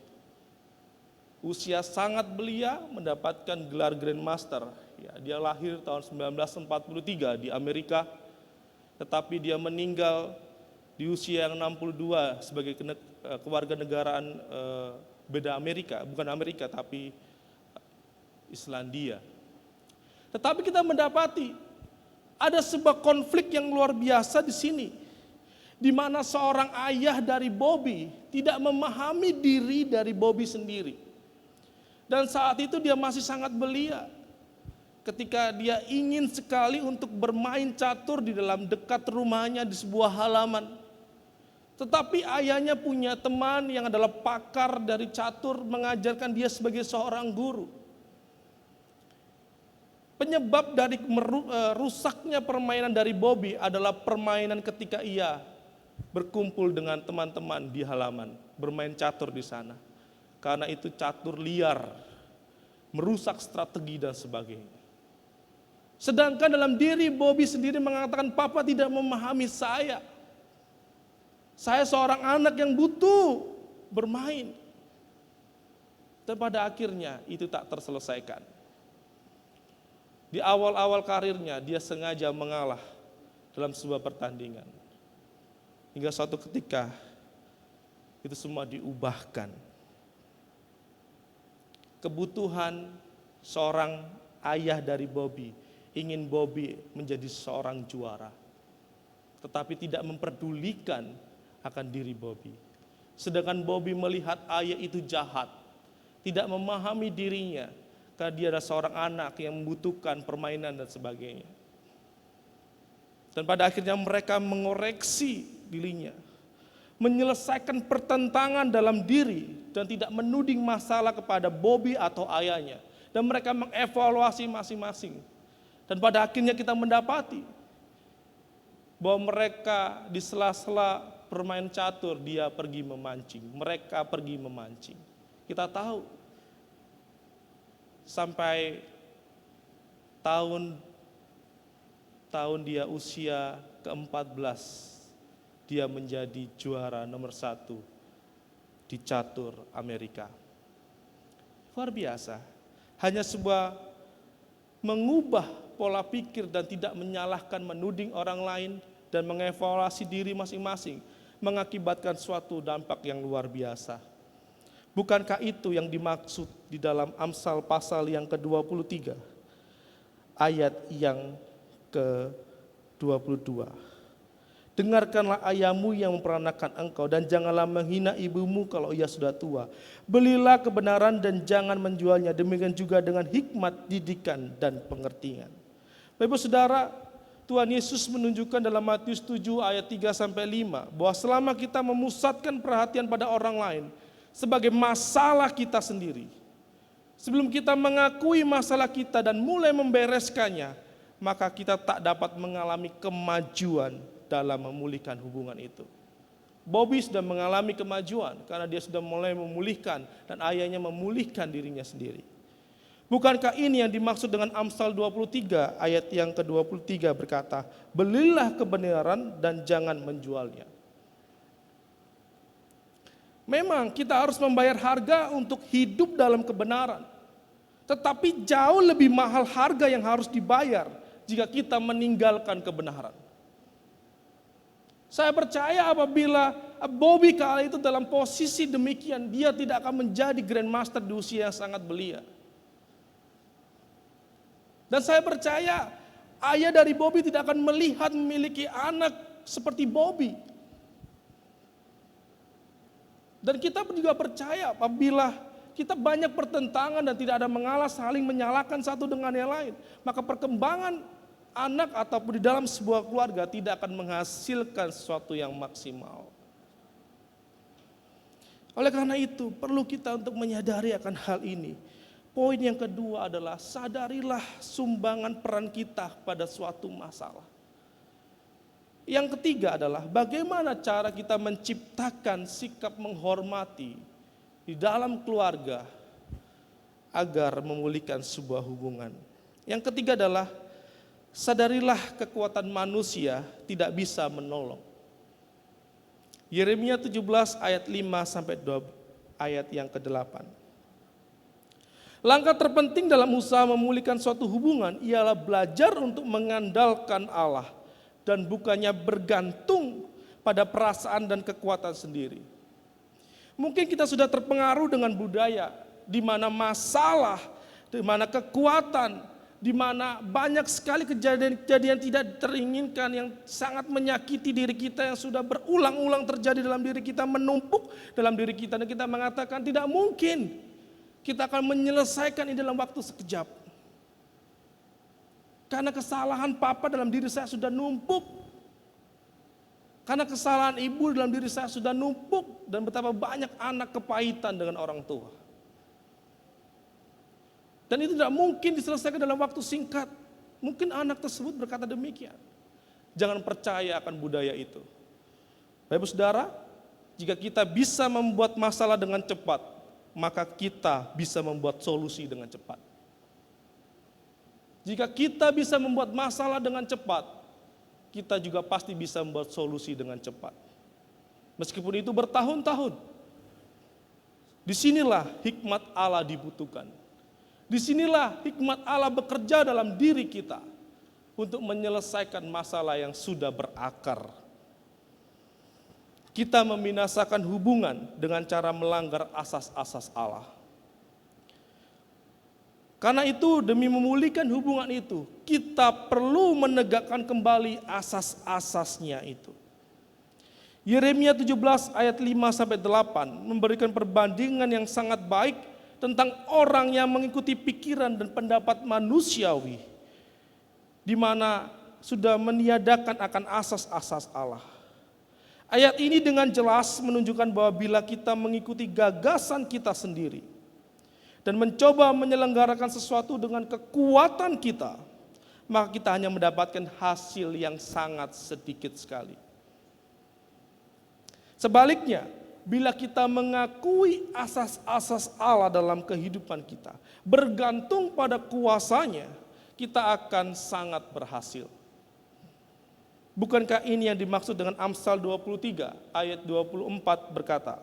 C: Usia sangat belia mendapatkan gelar grandmaster. Ya, dia lahir tahun 1943 di Amerika. Tetapi dia meninggal di usia yang 62 sebagai kewarganegaraan beda Amerika, bukan Amerika tapi Islandia. Tetapi kita mendapati ada sebuah konflik yang luar biasa di sini, di mana seorang ayah dari Bobby tidak memahami diri dari Bobby sendiri. Dan saat itu dia masih sangat belia. Ketika dia ingin sekali untuk bermain catur di dalam dekat rumahnya di sebuah halaman. Tetapi ayahnya punya teman yang adalah pakar dari catur mengajarkan dia sebagai seorang guru. Penyebab dari rusaknya permainan dari Bobby adalah permainan ketika ia berkumpul dengan teman-teman di halaman, bermain catur di sana. Karena itu catur liar, merusak strategi dan sebagainya. Sedangkan dalam diri Bobby sendiri mengatakan, papa tidak memahami saya. Saya seorang anak yang butuh bermain. Dan pada akhirnya itu tak terselesaikan. Di awal-awal karirnya dia sengaja mengalah dalam sebuah pertandingan. Hingga suatu ketika itu semua diubahkan. Kebutuhan seorang ayah dari Bobby ingin Bobby menjadi seorang juara, tetapi tidak memperdulikan akan diri Bobby. Sedangkan Bobby melihat ayah itu jahat, tidak memahami dirinya, karena dia adalah seorang anak yang membutuhkan permainan dan sebagainya. Dan pada akhirnya mereka mengoreksi dirinya, menyelesaikan pertentangan dalam diri, dan tidak menuding masalah kepada Bobby atau ayahnya. Dan mereka mengevaluasi masing-masing. Dan pada akhirnya kita mendapati bahwa mereka di sela-sela bermain catur, dia pergi memancing. Mereka pergi memancing. Kita tahu sampai tahun dia usia ke-14, dia menjadi juara nomor 1 di catur Amerika. Luar biasa. Hanya sebuah mengubah pola pikir dan tidak menyalahkan, menuding orang lain dan mengevaluasi diri masing-masing mengakibatkan suatu dampak yang luar biasa. Bukankah itu yang dimaksud di dalam Amsal pasal yang ke-23 ayat yang ke-22? Dengarkanlah ayahmu yang memperanakan engkau dan janganlah menghina ibumu kalau ia sudah tua. Belilah kebenaran dan jangan menjualnya, demikian juga dengan hikmat, didikan, dan pengertian. Bapak Saudara, Tuhan Yesus menunjukkan dalam Matius 7 ayat 3-5 bahwa selama kita memusatkan perhatian pada orang lain sebagai masalah kita sendiri, sebelum kita mengakui masalah kita dan mulai membereskannya, maka kita tak dapat mengalami kemajuan dalam memulihkan hubungan itu. Bobby sudah mengalami kemajuan karena dia sudah mulai memulihkan dan ayahnya memulihkan dirinya sendiri. Bukankah ini yang dimaksud dengan Amsal 23 ayat yang ke-23 berkata, belilah kebenaran dan jangan menjualnya. Memang kita harus membayar harga untuk hidup dalam kebenaran. Tetapi jauh lebih mahal harga yang harus dibayar jika kita meninggalkan kebenaran. Saya percaya apabila Bobby kala itu dalam posisi demikian, dia tidak akan menjadi Grandmaster di usia yang sangat belia. Dan saya percaya ayah dari Bobby tidak akan melihat memiliki anak seperti Bobby. Dan kita juga percaya apabila kita banyak pertentangan dan tidak ada mengalah saling menyalahkan satu dengan yang lain, maka perkembangan anak ataupun di dalam sebuah keluarga tidak akan menghasilkan sesuatu yang maksimal. Oleh karena itu perlu kita untuk menyadari akan hal ini. Poin yang kedua adalah sadarilah sumbangan peran kita pada suatu masalah. Yang ketiga adalah bagaimana cara kita menciptakan sikap menghormati di dalam keluarga agar memulihkan sebuah hubungan. Yang ketiga adalah sadarilah kekuatan manusia tidak bisa menolong. Yeremia 17 ayat 5-2 ayat yang ke-8. Langkah terpenting dalam usaha memulihkan suatu hubungan ialah belajar untuk mengandalkan Allah dan bukannya bergantung pada perasaan dan kekuatan sendiri. Mungkin kita sudah terpengaruh dengan budaya di mana masalah, di mana kekuatan, di mana banyak sekali kejadian-kejadian tidak teringinkan yang sangat menyakiti diri kita yang sudah berulang-ulang terjadi dalam diri kita, menumpuk dalam diri kita dan kita mengatakan tidak mungkin kita akan menyelesaikan ini dalam waktu sekejap. Karena kesalahan papa dalam diri saya sudah numpuk. Karena kesalahan ibu dalam diri saya sudah numpuk dan betapa banyak anak kepahitan dengan orang tua. Dan itu tidak mungkin diselesaikan dalam waktu singkat. Mungkin anak tersebut berkata demikian. Jangan percaya akan budaya itu. Bapak Saudara, jika kita bisa membuat masalah dengan cepat, maka kita bisa membuat solusi dengan cepat. Jika kita bisa membuat masalah dengan cepat, kita juga pasti bisa membuat solusi dengan cepat. Meskipun itu bertahun-tahun. Disinilah hikmat Allah dibutuhkan. Disinilah hikmat Allah bekerja dalam diri kita untuk menyelesaikan masalah yang sudah berakar. Kita membinasakan hubungan dengan cara melanggar asas-asas Allah. Karena itu demi memulihkan hubungan itu, kita perlu menegakkan kembali asas-asasnya itu. Yeremia 17 ayat 5-8 memberikan perbandingan yang sangat baik tentang orang yang mengikuti pikiran dan pendapat manusiawi, di mana sudah meniadakan akan asas-asas Allah. Ayat ini dengan jelas menunjukkan bahwa bila kita mengikuti gagasan kita sendiri dan mencoba menyelenggarakan sesuatu dengan kekuatan kita, maka kita hanya mendapatkan hasil yang sangat sedikit sekali. Sebaliknya, bila kita mengakui asas-asas Allah dalam kehidupan kita, bergantung pada kuasanya, kita akan sangat berhasil. Bukankah ini yang dimaksud dengan Amsal 23 ayat 24 berkata,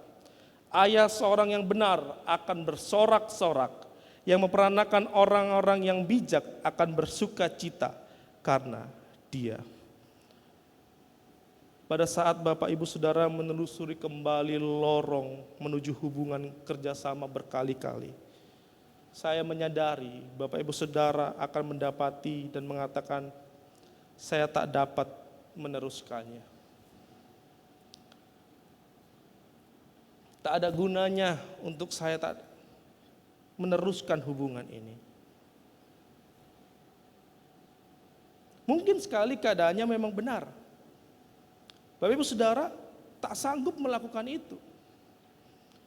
C: ayah seorang yang benar akan bersorak-sorak, yang memperanakan orang-orang yang bijak akan bersuka cita karena dia. pada saat Bapak Ibu Saudara menelusuri kembali lorong menuju hubungan kerjasama berkali-kali, saya menyadari Bapak Ibu Saudara akan mendapati dan mengatakan, saya tak dapat meneruskannya. Tak ada gunanya untuk saya tak meneruskan hubungan ini. Mungkin sekali keadaannya memang benar. Bapak Ibu Saudara tak sanggup melakukan itu.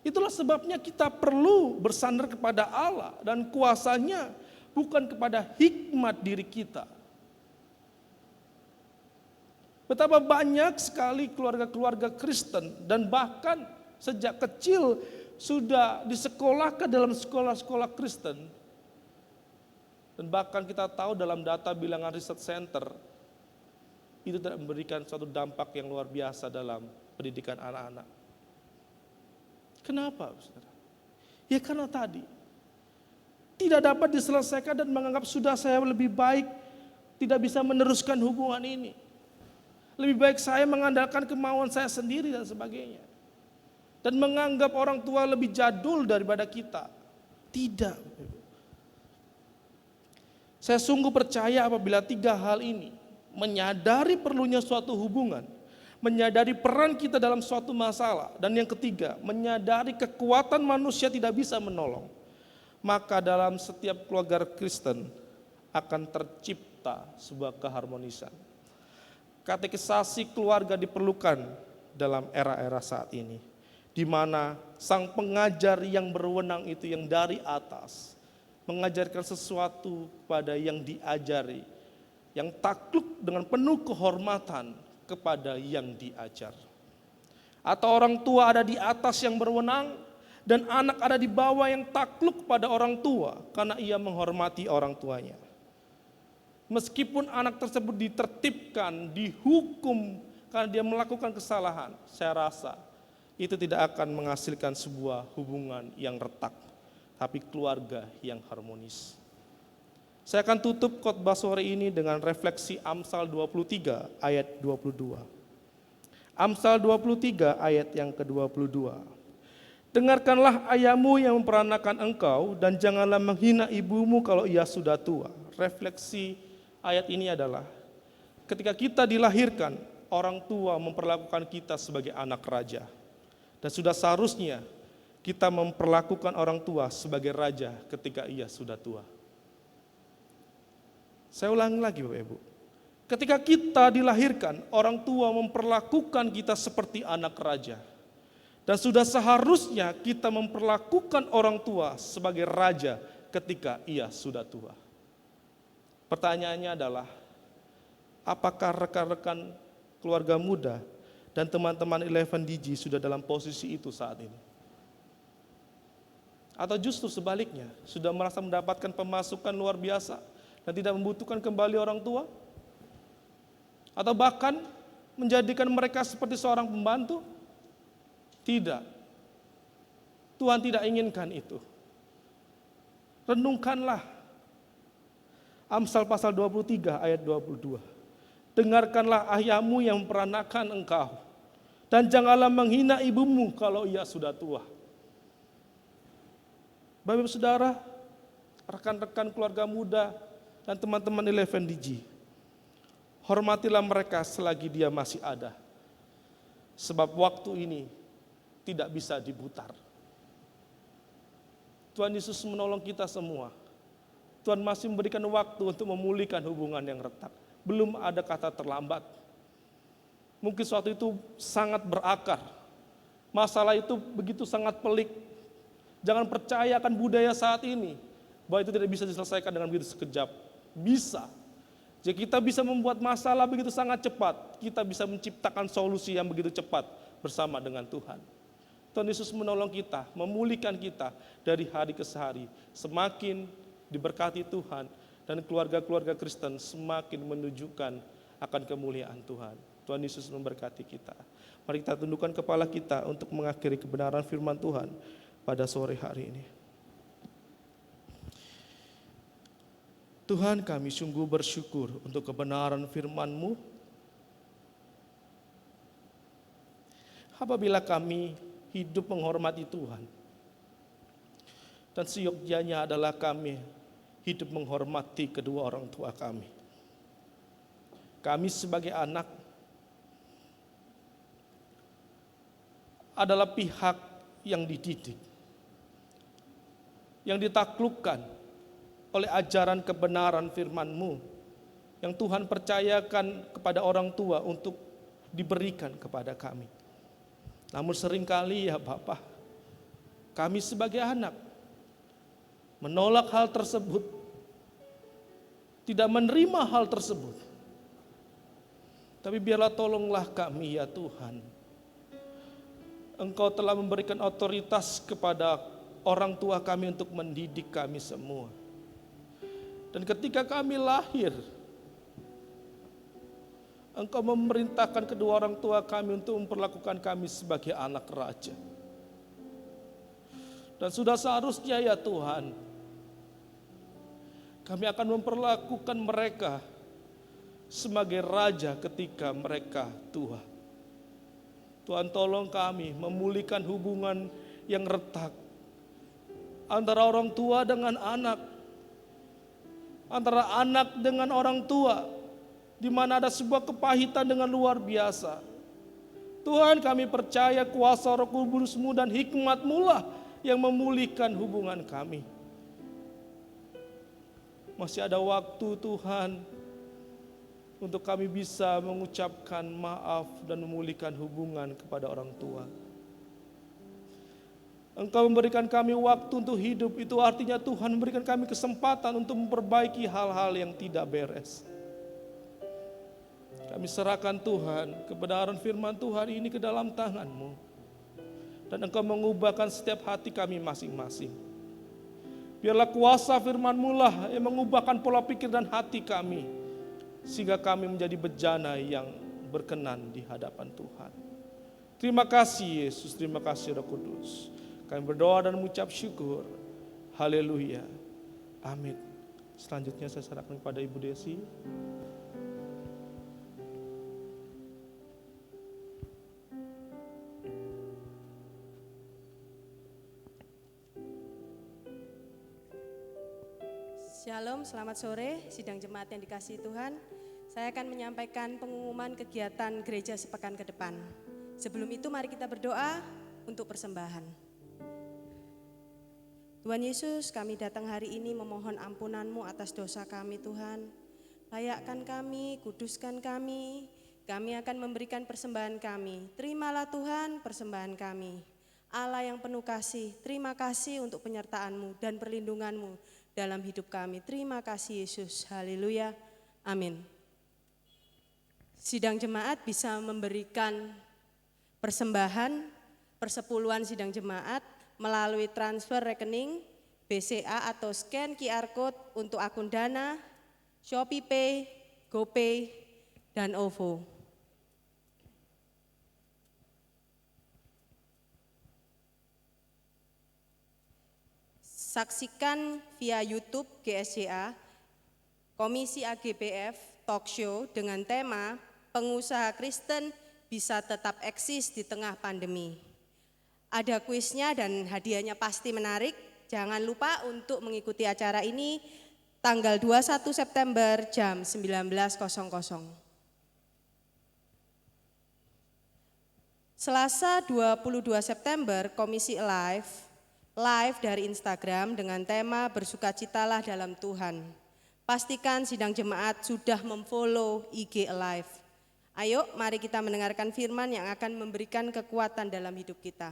C: Itulah sebabnya kita perlu bersandar kepada Allah dan kuasanya, bukan kepada hikmat diri kita. Betapa banyak sekali keluarga-keluarga Kristen dan bahkan sejak kecil sudah disekolahkan dalam sekolah-sekolah Kristen. Dan bahkan kita tahu dalam data bilangan riset center, itu tidak memberikan suatu dampak yang luar biasa dalam pendidikan anak-anak. Kenapa, saudara? Ya karena tadi tidak dapat diselesaikan dan menganggap sudah saya lebih baik, tidak bisa meneruskan hubungan ini. Lebih baik saya mengandalkan kemauan saya sendiri dan sebagainya. Dan menganggap orang tua lebih jadul daripada kita. Tidak. Saya sungguh percaya apabila tiga hal ini, menyadari perlunya suatu hubungan, menyadari peran kita dalam suatu masalah, dan yang ketiga, menyadari kekuatan manusia tidak bisa menolong, maka dalam setiap keluarga Kristen akan tercipta sebuah keharmonisan. Katekisasi keluarga diperlukan dalam era-era saat ini, di mana sang pengajar yang berwenang itu yang dari atas, mengajarkan sesuatu pada yang diajari, yang takluk dengan penuh kehormatan kepada yang diajar. Atau orang tua ada di atas yang berwenang dan anak ada di bawah yang takluk pada orang tua karena ia menghormati orang tuanya. Meskipun anak tersebut ditertibkan, dihukum karena dia melakukan kesalahan, saya rasa itu tidak akan menghasilkan sebuah hubungan yang retak, tapi keluarga yang harmonis. Saya akan tutup khotbah sore ini dengan refleksi Amsal 23 ayat 22. Amsal 23 ayat yang ke-22. Dengarkanlah ayahmu yang memperanakan engkau dan janganlah menghina ibumu kalau ia sudah tua. Refleksi ayat ini adalah ketika kita dilahirkan, orang tua memperlakukan kita sebagai anak raja. Dan sudah seharusnya kita memperlakukan orang tua sebagai raja ketika ia sudah tua. Saya ulangi lagi Bapak Ibu. Ketika kita dilahirkan, orang tua memperlakukan kita seperti anak raja. Dan sudah seharusnya kita memperlakukan orang tua sebagai raja ketika ia sudah tua. Pertanyaannya adalah, apakah rekan-rekan keluarga muda dan teman-teman 11DG sudah dalam posisi itu saat ini? Atau justru sebaliknya, sudah merasa mendapatkan pemasukan luar biasa dan tidak membutuhkan kembali orang tua? Atau bahkan menjadikan mereka seperti seorang pembantu? Tidak. Tuhan tidak inginkan itu. Renungkanlah Amsal pasal 23 ayat 22. Dengarkanlah ayahmu yang memperanakan engkau, dan janganlah menghina ibumu kalau ia sudah tua. Bapak Ibu Saudara, rekan-rekan keluarga muda, dan teman-teman 11DG, hormatilah mereka selagi dia masih ada. Sebab waktu ini tidak bisa diputar. Tuhan Yesus menolong kita semua. Tuhan masih memberikan waktu untuk memulihkan hubungan yang retak. Belum ada kata terlambat. Mungkin suatu itu sangat berakar. Masalah itu begitu sangat pelik. Jangan percaya akan budaya saat ini bahwa itu tidak bisa diselesaikan dengan begitu sekejap. Bisa. Jika kita bisa membuat masalah begitu sangat cepat, kita bisa menciptakan solusi yang begitu cepat bersama dengan Tuhan. Tuhan Yesus menolong kita, memulihkan kita dari hari ke hari. Semakin diberkati Tuhan dan keluarga-keluarga Kristen semakin menunjukkan akan kemuliaan Tuhan. Tuhan Yesus memberkati kita. Mari kita tundukkan kepala kita untuk mengakhiri kebenaran firman Tuhan pada sore hari ini. Tuhan, kami sungguh bersyukur untuk kebenaran firman-Mu. apabila kami hidup menghormati Tuhan. Dan seyogyanya adalah kami hidup menghormati kedua orang tua kami. Kami sebagai anak adalah pihak yang dididik, yang ditaklukkan oleh ajaran kebenaran firman-Mu yang Tuhan percayakan kepada orang tua untuk diberikan kepada kami. Namun seringkali ya Bapa, kami sebagai anak menolak hal tersebut, tidak menerima hal tersebut. Tapi biarlah tolonglah kami ya Tuhan. Engkau telah memberikan otoritas kepada orang tua kami untuk mendidik kami semua. Dan ketika kami lahir, Engkau memerintahkan kedua orang tua kami untuk memperlakukan kami sebagai anak raja. Dan sudah seharusnya ya Tuhan, kami akan memperlakukan mereka sebagai raja ketika mereka tua. Tuhan tolong kami memulihkan hubungan yang retak antara orang tua dengan anak, antara anak dengan orang tua, di mana ada sebuah kepahitan dengan luar biasa. Tuhan, kami percaya kuasa Roh Kudus-Mu dan hikmat-Mu lah yang memulihkan hubungan kami. Masih ada waktu Tuhan untuk kami bisa mengucapkan maaf dan memulihkan hubungan kepada orang tua. Engkau memberikan kami waktu untuk hidup, itu artinya Tuhan memberikan kami kesempatan untuk memperbaiki hal-hal yang tidak beres. Kami serahkan Tuhan, kebenaran firman Tuhan ini ke dalam tangan-Mu. Dan Engkau mengubahkan setiap hati kami masing-masing. Biarlah kuasa firman-Mu lah yang mengubahkan pola pikir dan hati kami, sehingga kami menjadi bejana yang berkenan di hadapan Tuhan. Terima kasih Yesus, terima kasih Roh Kudus. Kami berdoa dan mengucap syukur. Haleluya. Amin. Selanjutnya saya serahkan kepada Ibu Desi.
D: Shalom, selamat sore, sidang jemaat yang dikasihi Tuhan. Saya akan menyampaikan pengumuman kegiatan gereja sepekan ke depan. Sebelum itu mari kita berdoa untuk persembahan. Tuhan Yesus, kami datang hari ini memohon ampunan-Mu atas dosa kami Tuhan. Layakkan kami, kuduskan kami akan memberikan persembahan kami. Terimalah Tuhan persembahan kami. Allah yang penuh kasih, terima kasih untuk penyertaan-Mu dan perlindungan-Mu dalam hidup kami. Terima kasih Yesus. Haleluya. Amin. Sidang jemaat bisa memberikan persembahan persepuluhan sidang jemaat melalui transfer rekening BCA atau scan QR Code untuk akun Dana, ShopeePay, GoPay, dan OVO. Saksikan via YouTube GSJA, Komisi AGBF Talk Show dengan tema Pengusaha Kristen bisa tetap eksis di tengah pandemi. Ada kuisnya dan hadiahnya pasti menarik. Jangan lupa untuk mengikuti acara ini tanggal 21 September jam 19.00. Selasa 22 September Komisi live dari Instagram dengan tema Bersukacitalah dalam Tuhan. Pastikan sidang jemaat sudah memfollow IG Alive. Ayo mari kita mendengarkan firman yang akan memberikan kekuatan dalam hidup kita.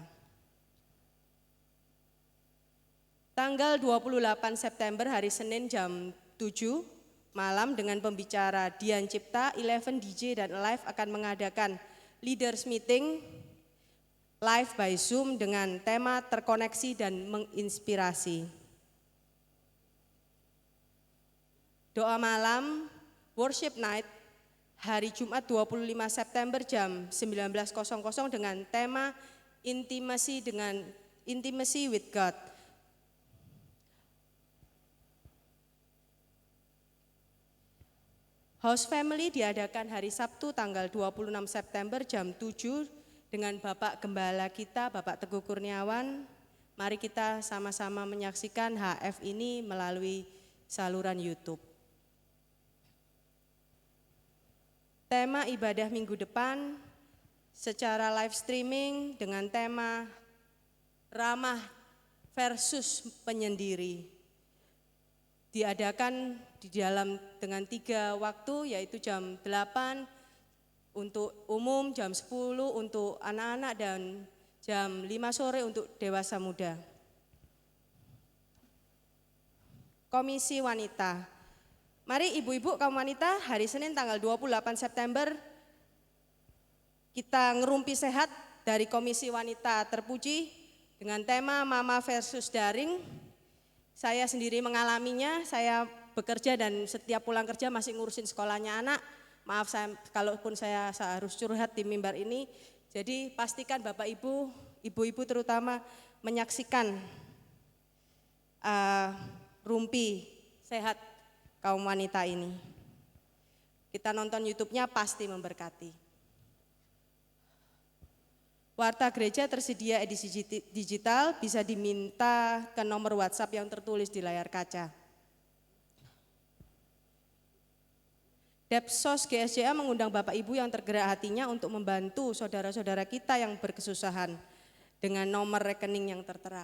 D: Tanggal 28 September hari Senin jam 7 malam dengan pembicara Dian Cipta, 11 DJ dan Alive akan mengadakan Leaders Meeting live by Zoom dengan tema terkoneksi dan menginspirasi. Doa malam Worship Night hari Jumat 25 September jam 19.00 dengan tema Intimacy with God. House Family diadakan hari Sabtu tanggal 26 September jam 7 dengan Bapak Gembala kita, Bapak Teguh Kurniawan. Mari kita sama-sama menyaksikan HF ini melalui saluran YouTube. Tema ibadah minggu depan secara live streaming dengan tema ramah versus penyendiri. Diadakan di dalam dengan 3 waktu, yaitu jam 8 untuk umum, jam 10 untuk anak-anak, dan jam 5 sore untuk dewasa muda. Komisi Wanita. Mari ibu-ibu kaum wanita, hari Senin tanggal 28 September kita ngerumpi sehat dari Komisi Wanita Terpuji dengan tema Mama versus Daring. Saya sendiri mengalaminya, saya bekerja dan setiap pulang kerja masih ngurusin sekolahnya anak. Maaf saya, kalaupun saya harus curhat di mimbar ini. Jadi pastikan Bapak Ibu, ibu-ibu terutama menyaksikan rumpi sehat kaum wanita ini. Kita nonton YouTube-nya pasti memberkati. Warta gereja tersedia edisi digital, bisa diminta ke nomor WhatsApp yang tertulis di layar kaca. Depsos GSJA mengundang Bapak Ibu yang tergerak hatinya untuk membantu saudara-saudara kita yang berkesusahan dengan nomor rekening yang tertera.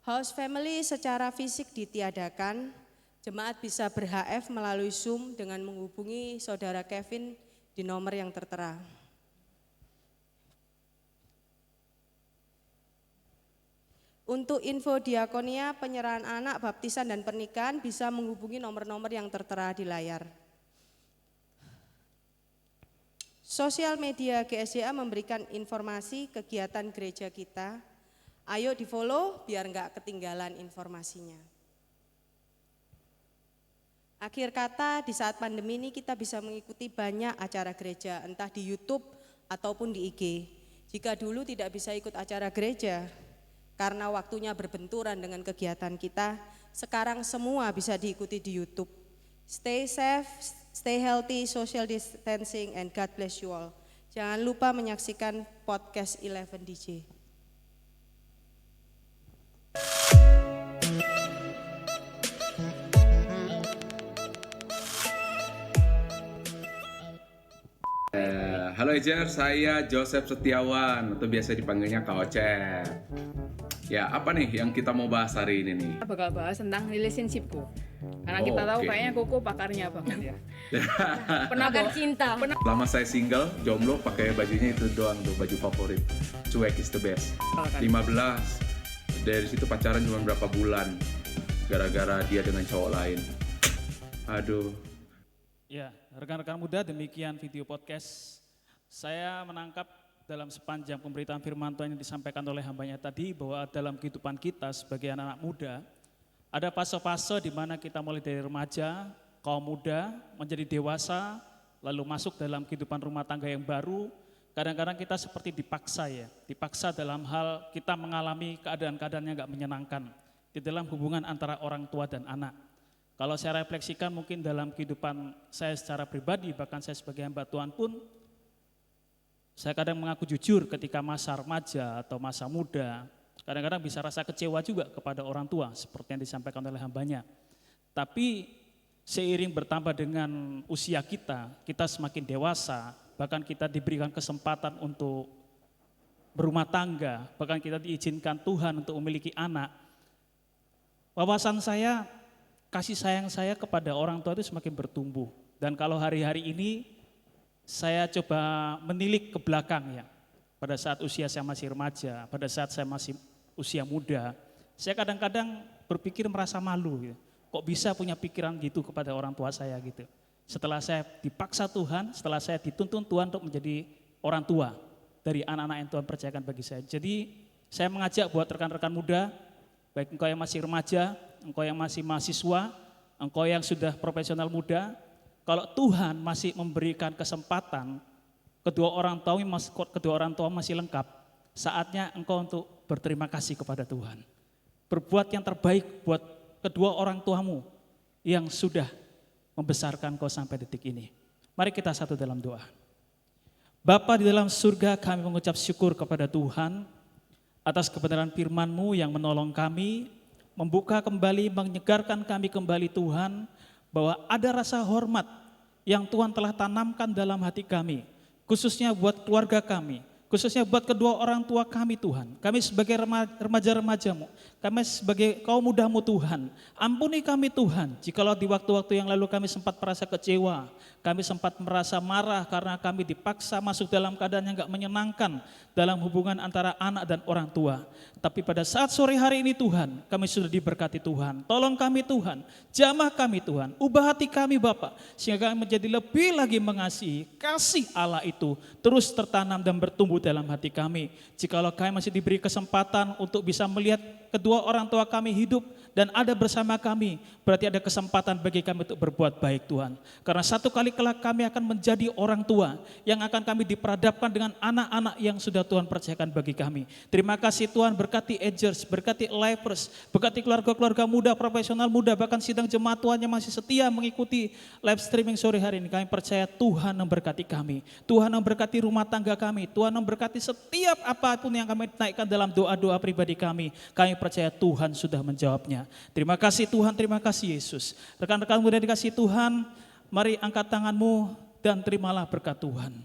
D: House family secara fisik ditiadakan. Jemaat bisa ber-HF melalui Zoom dengan menghubungi saudara Kevin di nomor yang tertera. Untuk info diakonia, penyerahan anak, baptisan dan pernikahan bisa menghubungi nomor-nomor yang tertera di layar. Sosial media GSJA memberikan informasi kegiatan gereja kita. Ayo di follow biar nggak ketinggalan informasinya. Akhir kata, di saat pandemi ini kita bisa mengikuti banyak acara gereja, entah di YouTube ataupun di IG. Jika dulu tidak bisa ikut acara gereja, karena waktunya berbenturan dengan kegiatan kita, sekarang semua bisa diikuti di YouTube. Stay safe, stay healthy, social distancing, and God bless you all. Jangan lupa menyaksikan podcast 11 DJ.
E: Halo Ejer, saya Joseph Setiawan atau biasa dipanggilnya Kak Ocep. Ya, apa nih yang kita mau bahas hari ini nih?
F: Kita bakal bahas tentang relationshipku. Karena kita tahu kayaknya Koko pakarnya banget ya.
B: Pakar cinta.
E: Lama saya single, jomblo, pakai bajunya itu doang tuh, baju favorit. Cuek is the best. 15. Dari situ pacaran cuma berapa bulan. Gara-gara dia dengan cowok lain. Aduh.
A: Ya, rekan-rekan muda, demikian video podcast. Saya menangkap dalam sepanjang pemberitaan firman Tuhan yang disampaikan oleh hambanya tadi, bahwa dalam kehidupan kita sebagai anak-anak muda, ada fase-fase di mana kita mulai dari remaja, kaum muda, menjadi dewasa, lalu masuk dalam kehidupan rumah tangga yang baru. Kadang-kadang kita seperti dipaksa ya, dipaksa dalam hal kita mengalami keadaan-keadaan yang gak menyenangkan di dalam hubungan antara orang tua dan anak. Kalau saya refleksikan mungkin dalam kehidupan saya secara pribadi, bahkan saya sebagai hamba Tuhan pun, saya kadang mengaku jujur ketika masa remaja atau masa muda, kadang-kadang bisa rasa kecewa juga kepada orang tua, seperti yang disampaikan oleh hambanya. Tapi seiring bertambah dengan usia kita semakin dewasa, bahkan kita diberikan kesempatan untuk berumah tangga, bahkan kita diizinkan Tuhan untuk memiliki anak. Wawasan saya, kasih sayang saya kepada orang tua itu semakin bertumbuh. Dan kalau hari-hari ini saya coba menilik ke belakang ya, pada saat usia saya masih remaja, pada saat saya masih usia muda, saya kadang-kadang berpikir merasa malu ya. Kok bisa punya pikiran gitu kepada orang tua saya gitu. Setelah saya dipaksa Tuhan, setelah saya dituntun Tuhan untuk menjadi orang tua dari anak-anak yang Tuhan percayakan bagi saya. Jadi saya mengajak buat rekan-rekan muda, baik engkau yang masih remaja, engkau yang masih mahasiswa, engkau yang sudah profesional muda, kalau Tuhan masih memberikan kesempatan, kedua orang tua masih lengkap, saatnya engkau untuk berterima kasih kepada Tuhan. Berbuat yang terbaik buat
G: kedua orang tuamu yang sudah membesarkan kau sampai detik ini. Mari kita satu dalam doa. Bapa di dalam surga, kami mengucap syukur kepada Tuhan atas kebenaran firman-Mu yang menolong kami, membuka kembali, menyegarkan kami kembali Tuhan, bahwa ada rasa hormat yang Tuhan telah tanamkan dalam hati kami, khususnya buat keluarga kami, khususnya buat kedua orang tua kami Tuhan. Kami sebagai remaja-remaja-Mu, kami sebagai kaum muda-Mu Tuhan, ampuni kami Tuhan, jikalau di waktu-waktu yang lalu kami sempat merasa kecewa, kami sempat merasa marah karena kami dipaksa masuk dalam keadaan yang gak menyenangkan dalam hubungan antara anak dan orang tua. Tapi pada saat sore hari ini Tuhan, kami sudah diberkati Tuhan. Tolong kami Tuhan, jamah kami Tuhan, ubah hati kami Bapa, sehingga kami menjadi lebih lagi mengasihi. Kasih Allah itu terus tertanam dan bertumbuh dalam hati kami. Jikalau kami masih diberi kesempatan untuk bisa melihat kedua orang tua kami hidup dan ada bersama kami, berarti ada kesempatan bagi kami untuk berbuat baik Tuhan. Karena satu kali kelak kami akan menjadi orang tua yang akan kami diperadabkan dengan anak-anak yang sudah Tuhan percayakan bagi kami. Terima kasih Tuhan, berkati Edgers, berkati Lifers, berkati keluarga-keluarga muda, profesional muda, bahkan sidang jemaat Tuhan yang masih setia mengikuti live streaming sore hari ini. Kami percaya Tuhan memberkati kami, Tuhan memberkati rumah tangga kami, Tuhan memberkati setiap apapun yang kami naikkan dalam doa-doa pribadi kami. Kami percaya Tuhan sudah menjawabnya. Terima kasih Tuhan, terima kasih Yesus. Rekan-rekan muda dikasih Tuhan, mari angkat tanganmu dan terimalah berkat Tuhan.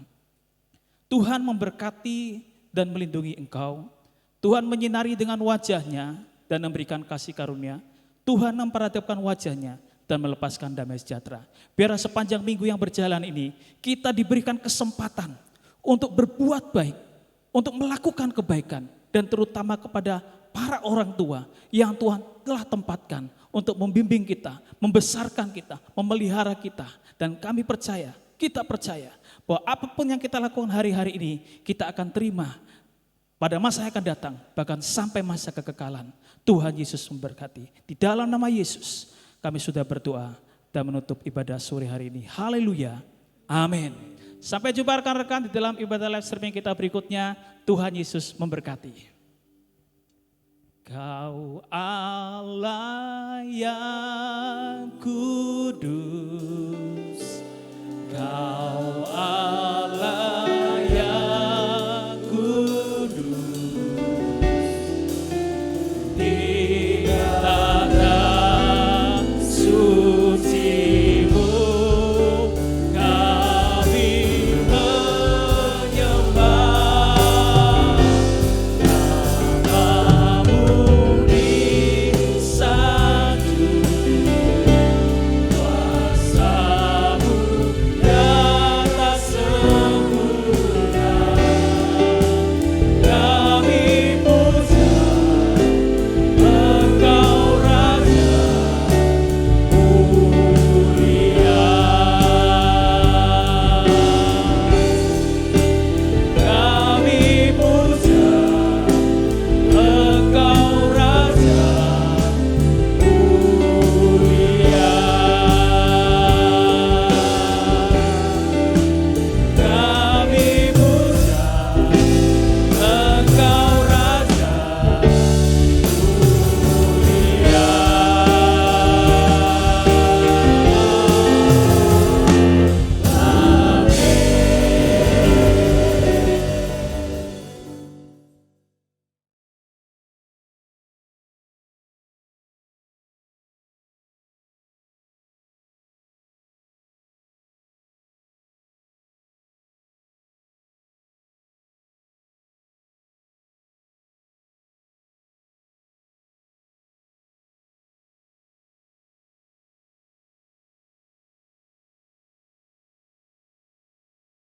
G: Tuhan memberkati dan melindungi engkau. Tuhan menyinari dengan wajahnya dan memberikan kasih karunia. Tuhan memperadabkan wajahnya dan melepaskan damai sejahtera. Biar sepanjang minggu yang berjalan ini, kita diberikan kesempatan untuk berbuat baik, untuk melakukan kebaikan, dan terutama kepada para orang tua yang Tuhan telah tempatkan untuk membimbing kita, membesarkan kita, memelihara kita. Dan kami percaya, kita percaya bahwa apapun yang kita lakukan hari-hari ini, kita akan terima pada masa yang akan datang, bahkan sampai masa kekekalan. Tuhan Yesus memberkati. Di dalam nama Yesus, kami sudah berdoa dan menutup ibadah sore hari ini. Haleluya. Amin. Sampai jumpa rekan-rekan di dalam ibadah live streaming kita berikutnya. Tuhan Yesus memberkati. Kau Allah yang kudus, Kau Allah yang kudus.